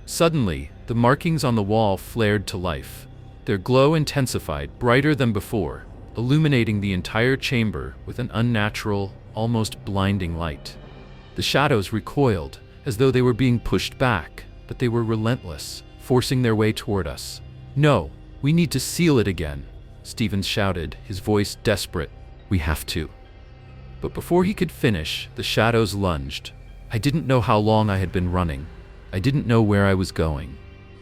Suddenly, the markings on the wall flared to life. Their glow intensified, brighter than before, illuminating the entire chamber with an unnatural, almost blinding light. The shadows recoiled, as though they were being pushed back, but they were relentless, forcing their way toward us. "No, we need to seal it again," Stevens shouted, his voice desperate. "We have to." But before he could finish, the shadows lunged. I didn't know how long I had been running. I didn't know where I was going.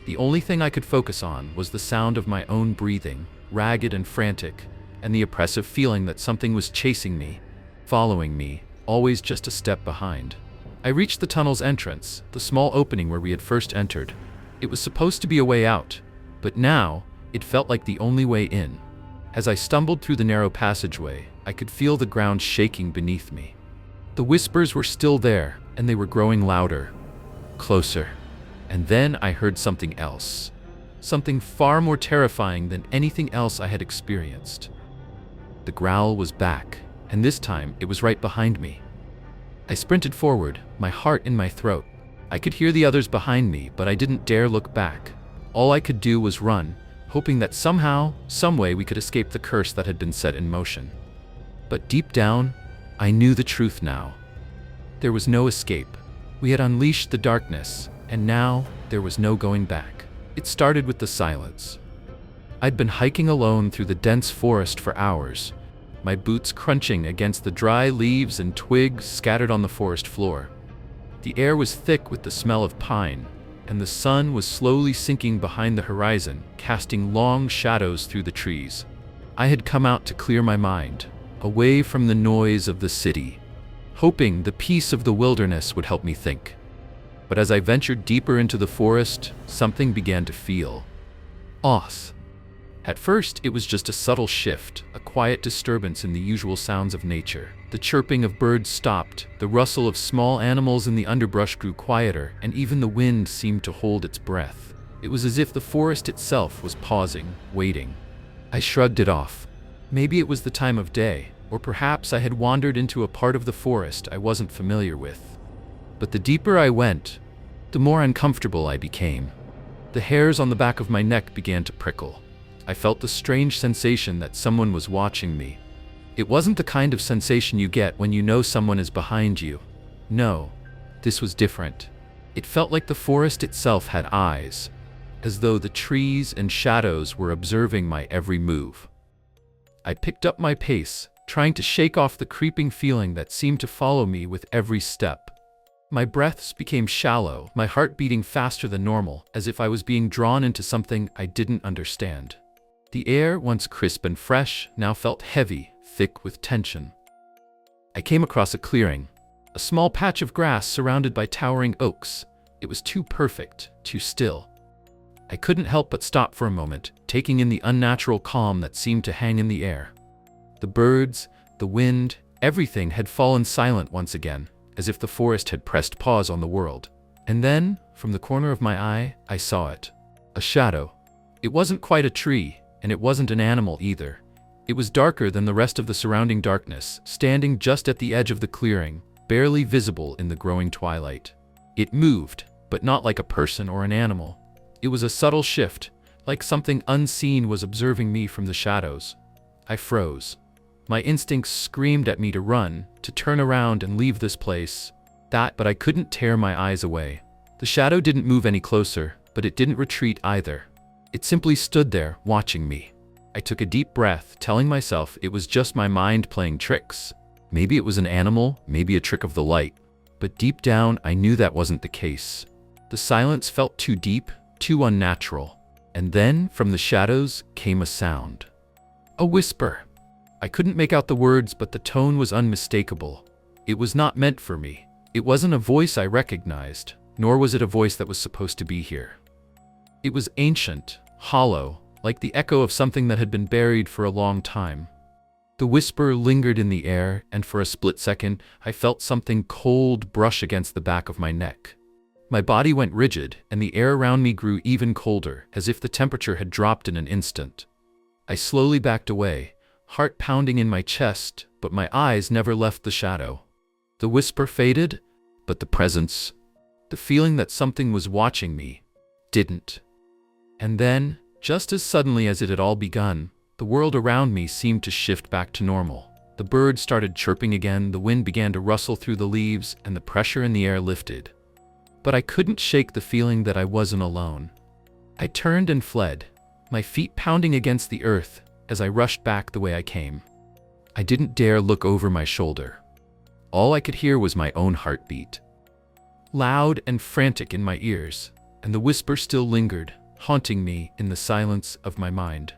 The only thing I could focus on was the sound of my own breathing, ragged and frantic, and the oppressive feeling that something was chasing me, following me, always just a step behind. I reached the tunnel's entrance, the small opening where we had first entered. It was supposed to be a way out, but now it felt like the only way in. As I stumbled through the narrow passageway, I could feel the ground shaking beneath me. The whispers were still there, and they were growing louder, closer. And then I heard something else. Something far more terrifying than anything else I had experienced. The growl was back, and this time it was right behind me. I sprinted forward, my heart in my throat. I could hear the others behind me, but I didn't dare look back. All I could do was run, hoping that somehow, some way we could escape the curse that had been set in motion. But deep down, I knew the truth now. There was no escape. We had unleashed the darkness, and now there was no going back. It started with the silence. I'd been hiking alone through the dense forest for hours, my boots crunching against the dry leaves and twigs scattered on the forest floor. The air was thick with the smell of pine, and the sun was slowly sinking behind the horizon, casting long shadows through the trees. I had come out to clear my mind, away from the noise of the city, hoping the peace of the wilderness would help me think. But as I ventured deeper into the forest, something began to feel off. At first, it was just a subtle shift, a quiet disturbance in the usual sounds of nature. The chirping of birds stopped, the rustle of small animals in the underbrush grew quieter, and even the wind seemed to hold its breath. It was as if the forest itself was pausing, waiting. I shrugged it off. Maybe it was the time of day, or perhaps I had wandered into a part of the forest I wasn't familiar with. But the deeper I went, the more uncomfortable I became. The hairs on the back of my neck began to prickle. I felt the strange sensation that someone was watching me. It wasn't the kind of sensation you get when you know someone is behind you. No, this was different. It felt like the forest itself had eyes, as though the trees and shadows were observing my every move. I picked up my pace, trying to shake off the creeping feeling that seemed to follow me with every step. My breaths became shallow, my heart beating faster than normal, as if I was being drawn into something I didn't understand. The air, once crisp and fresh, now felt heavy, thick with tension. I came across a clearing, a small patch of grass surrounded by towering oaks. It was too perfect, too still. I couldn't help but stop for a moment, taking in the unnatural calm that seemed to hang in the air. The birds, the wind, everything had fallen silent once again, as if the forest had pressed pause on the world. And then, from the corner of my eye, I saw it. A shadow. It wasn't quite a tree, and it wasn't an animal either. It was darker than the rest of the surrounding darkness, standing just at the edge of the clearing, barely visible in the growing twilight. It moved, but not like a person or an animal. It was a subtle shift, like something unseen was observing me from the shadows. I froze. My instincts screamed at me to run, to turn around and leave this place. But I couldn't tear my eyes away. The shadow didn't move any closer, but it didn't retreat either. It simply stood there, watching me. I took a deep breath, telling myself it was just my mind playing tricks. Maybe it was an animal, maybe a trick of the light. But deep down, I knew that wasn't the case. The silence felt too deep, too unnatural. And then, from the shadows, came a sound. A whisper. I couldn't make out the words, but the tone was unmistakable. It was not meant for me. It wasn't a voice I recognized, nor was it a voice that was supposed to be here. It was ancient, hollow, like the echo of something that had been buried for a long time. The whisper lingered in the air, and for a split second, I felt something cold brush against the back of my neck. My body went rigid, and the air around me grew even colder, as if the temperature had dropped in an instant. I slowly backed away, heart pounding in my chest, but my eyes never left the shadow. The whisper faded, but the presence, the feeling that something was watching me, didn't. And then, just as suddenly as it had all begun, the world around me seemed to shift back to normal. The birds started chirping again, the wind began to rustle through the leaves, and the pressure in the air lifted. But I couldn't shake the feeling that I wasn't alone. I turned and fled, my feet pounding against the earth as I rushed back the way I came. I didn't dare look over my shoulder. All I could hear was my own heartbeat, loud and frantic in my ears, and the whisper still lingered, haunting me in the silence of my mind.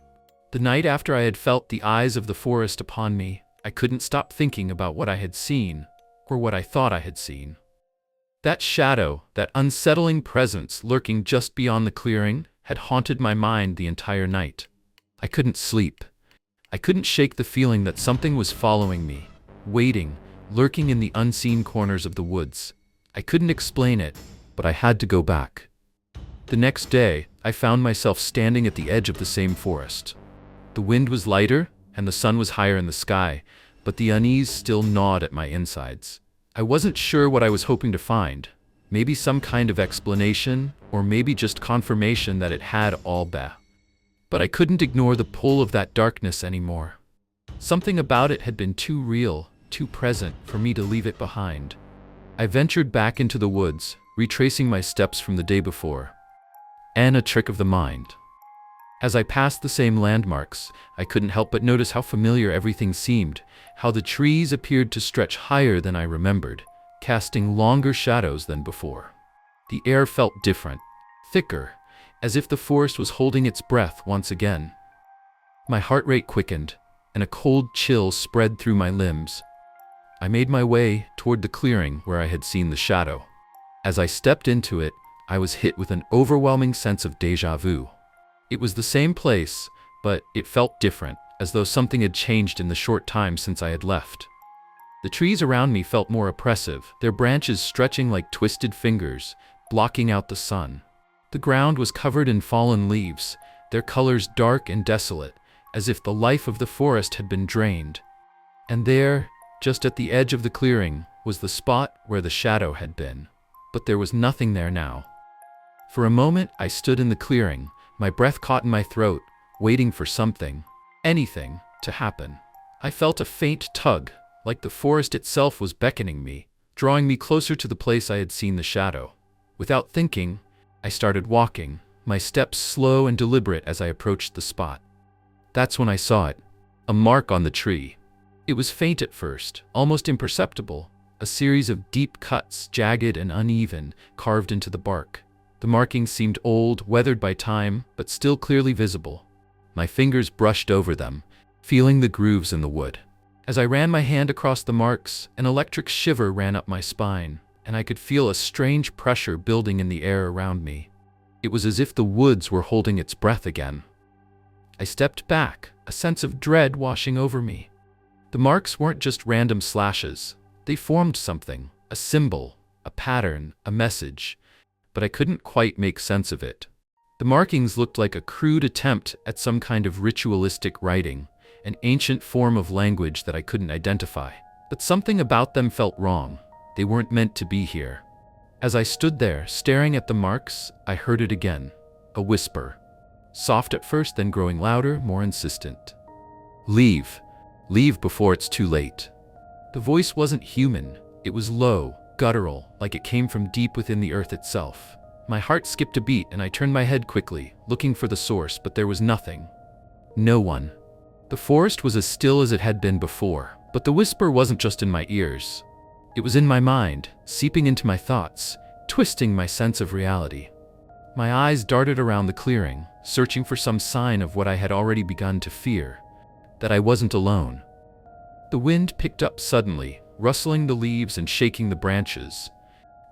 The night after I had felt the eyes of the forest upon me, I couldn't stop thinking about what I had seen, or what I thought I had seen. That shadow, that unsettling presence lurking just beyond the clearing, had haunted my mind the entire night. I couldn't sleep. I couldn't shake the feeling that something was following me, waiting, lurking in the unseen corners of the woods. I couldn't explain it, but I had to go back. The next day, I found myself standing at the edge of the same forest. The wind was lighter, and the sun was higher in the sky, but the unease still gnawed at my insides. I wasn't sure what I was hoping to find. Maybe some kind of explanation, or maybe just confirmation that it had all been. But I couldn't ignore the pull of that darkness anymore. Something about it had been too real, too present for me to leave it behind. I ventured back into the woods, retracing my steps from the day before. And a trick of the mind. As I passed the same landmarks, I couldn't help but notice how familiar everything seemed, how the trees appeared to stretch higher than I remembered, casting longer shadows than before. The air felt different, thicker, as if the forest was holding its breath once again. My heart rate quickened, and a cold chill spread through my limbs. I made my way toward the clearing where I had seen the shadow. As I stepped into it, I was hit with an overwhelming sense of déjà vu. It was the same place, but it felt different, as though something had changed in the short time since I had left. The trees around me felt more oppressive, their branches stretching like twisted fingers, blocking out the sun. The ground was covered in fallen leaves, their colors dark and desolate, as if the life of the forest had been drained. And there, just at the edge of the clearing, was the spot where the shadow had been. But there was nothing there now. For a moment, I stood in the clearing, my breath caught in my throat, waiting for something, anything, to happen. I felt a faint tug, like the forest itself was beckoning me, drawing me closer to the place I had seen the shadow. Without thinking, I started walking, my steps slow and deliberate as I approached the spot. That's when I saw it, a mark on the tree. It was faint at first, almost imperceptible, a series of deep cuts, jagged and uneven, carved into the bark. The markings seemed old, weathered by time, but still clearly visible. My fingers brushed over them, feeling the grooves in the wood. As I ran my hand across the marks, an electric shiver ran up my spine, and I could feel a strange pressure building in the air around me. It was as if the woods were holding its breath again. I stepped back, a sense of dread washing over me. The marks weren't just random slashes. They formed something, a symbol, a pattern, a message, but I couldn't quite make sense of it. The markings looked like a crude attempt at some kind of ritualistic writing, an ancient form of language that I couldn't identify. But something about them felt wrong. They weren't meant to be here. As I stood there, staring at the marks, I heard it again. A whisper. Soft at first, then growing louder, more insistent. Leave. Leave before it's too late. The voice wasn't human. It was low, guttural, like it came from deep within the earth itself. My heart skipped a beat and I turned my head quickly, looking for the source, but there was nothing. No one. The forest was as still as it had been before, but the whisper wasn't just in my ears. It was in my mind, seeping into my thoughts, twisting my sense of reality. My eyes darted around the clearing, searching for some sign of what I had already begun to fear, that I wasn't alone. The wind picked up suddenly, rustling the leaves and shaking the branches.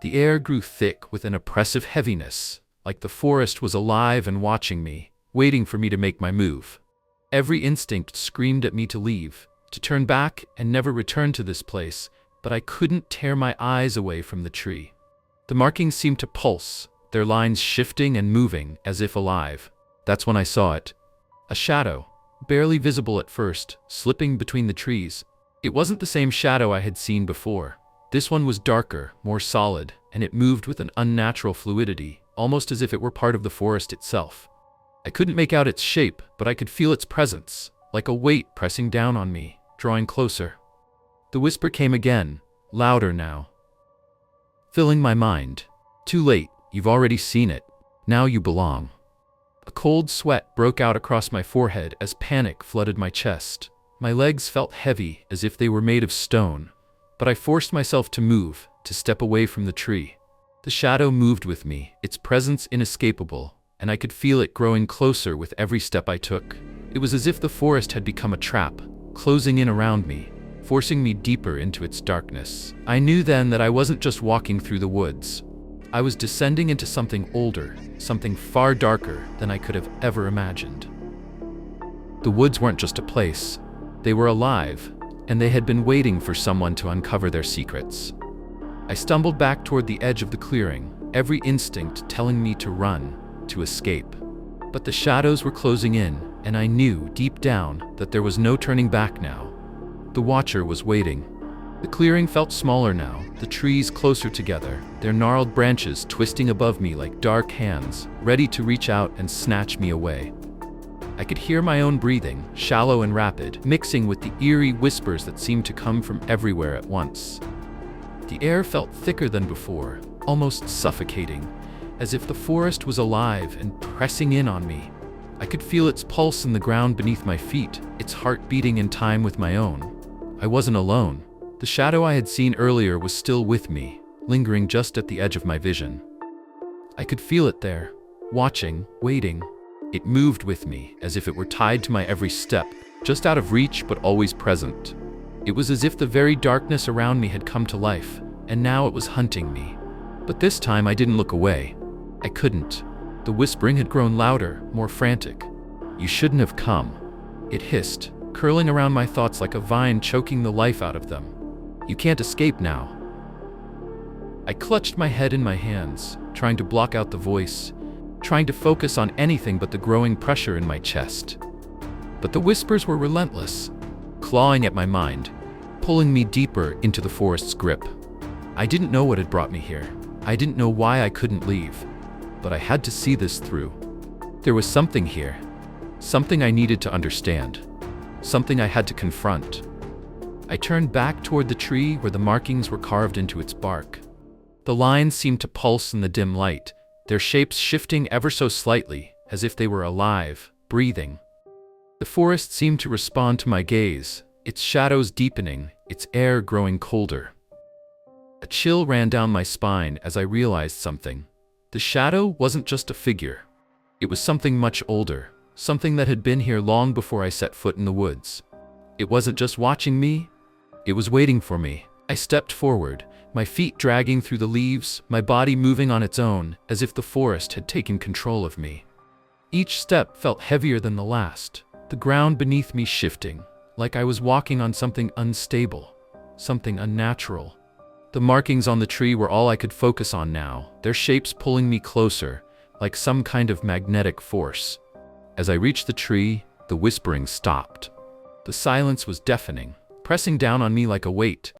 The air grew thick with an oppressive heaviness, like the forest was alive and watching me, waiting for me to make my move. Every instinct screamed at me to leave, to turn back and never return to this place, but I couldn't tear my eyes away from the tree. The markings seemed to pulse, their lines shifting and moving as if alive. That's when I saw it. A shadow, barely visible at first, slipping between the trees. It wasn't the same shadow I had seen before. This one was darker, more solid, and it moved with an unnatural fluidity, almost as if it were part of the forest itself. I couldn't make out its shape, but I could feel its presence, like a weight pressing down on me, drawing closer. The whisper came again, louder now, filling my mind. Too late, you've already seen it. Now you belong. A cold sweat broke out across my forehead as panic flooded my chest. My legs felt heavy, as if they were made of stone, but I forced myself to move, to step away from the tree. The shadow moved with me, its presence inescapable, and I could feel it growing closer with every step I took. It was as if the forest had become a trap, closing in around me, forcing me deeper into its darkness. I knew then that I wasn't just walking through the woods. I was descending into something older, something far darker than I could have ever imagined. The woods weren't just a place. They were alive, and they had been waiting for someone to uncover their secrets. I stumbled back toward the edge of the clearing, every instinct telling me to run, to escape. But the shadows were closing in, and I knew, deep down, that there was no turning back now. The Watcher was waiting. The clearing felt smaller now, the trees closer together, their gnarled branches twisting above me like dark hands, ready to reach out and snatch me away. I could hear my own breathing, shallow and rapid, mixing with the eerie whispers that seemed to come from everywhere at once. The air felt thicker than before, almost suffocating, as if the forest was alive and pressing in on me. I could feel its pulse in the ground beneath my feet, its heart beating in time with my own. I wasn't alone. The shadow I had seen earlier was still with me, lingering just at the edge of my vision. I could feel it there, watching, waiting. It moved with me, as if it were tied to my every step, just out of reach but always present. It was as if the very darkness around me had come to life, and now it was hunting me. But this time I didn't look away. I couldn't. The whispering had grown louder, more frantic. You shouldn't have come. It hissed, curling around my thoughts like a vine choking the life out of them. You can't escape now. I clutched my head in my hands, trying to block out the voice, trying to focus on anything but the growing pressure in my chest. But the whispers were relentless, clawing at my mind, pulling me deeper into the forest's grip. I didn't know what had brought me here. I didn't know why I couldn't leave, but I had to see this through. There was something here, something I needed to understand, something I had to confront. I turned back toward the tree where the markings were carved into its bark. The lines seemed to pulse in the dim light, their shapes shifting ever so slightly, as if they were alive, breathing. The forest seemed to respond to my gaze, its shadows deepening, its air growing colder. A chill ran down my spine as I realized something. The shadow wasn't just a figure. It was something much older, something that had been here long before I set foot in the woods. It wasn't just watching me, it was waiting for me. I stepped forward, my feet dragging through the leaves, my body moving on its own, as if the forest had taken control of me. Each step felt heavier than the last, the ground beneath me shifting, like I was walking on something unstable, something unnatural. The markings on the tree were all I could focus on now, their shapes pulling me closer, like some kind of magnetic force. As I reached the tree, the whispering stopped. The silence was deafening, pressing down on me like a weight.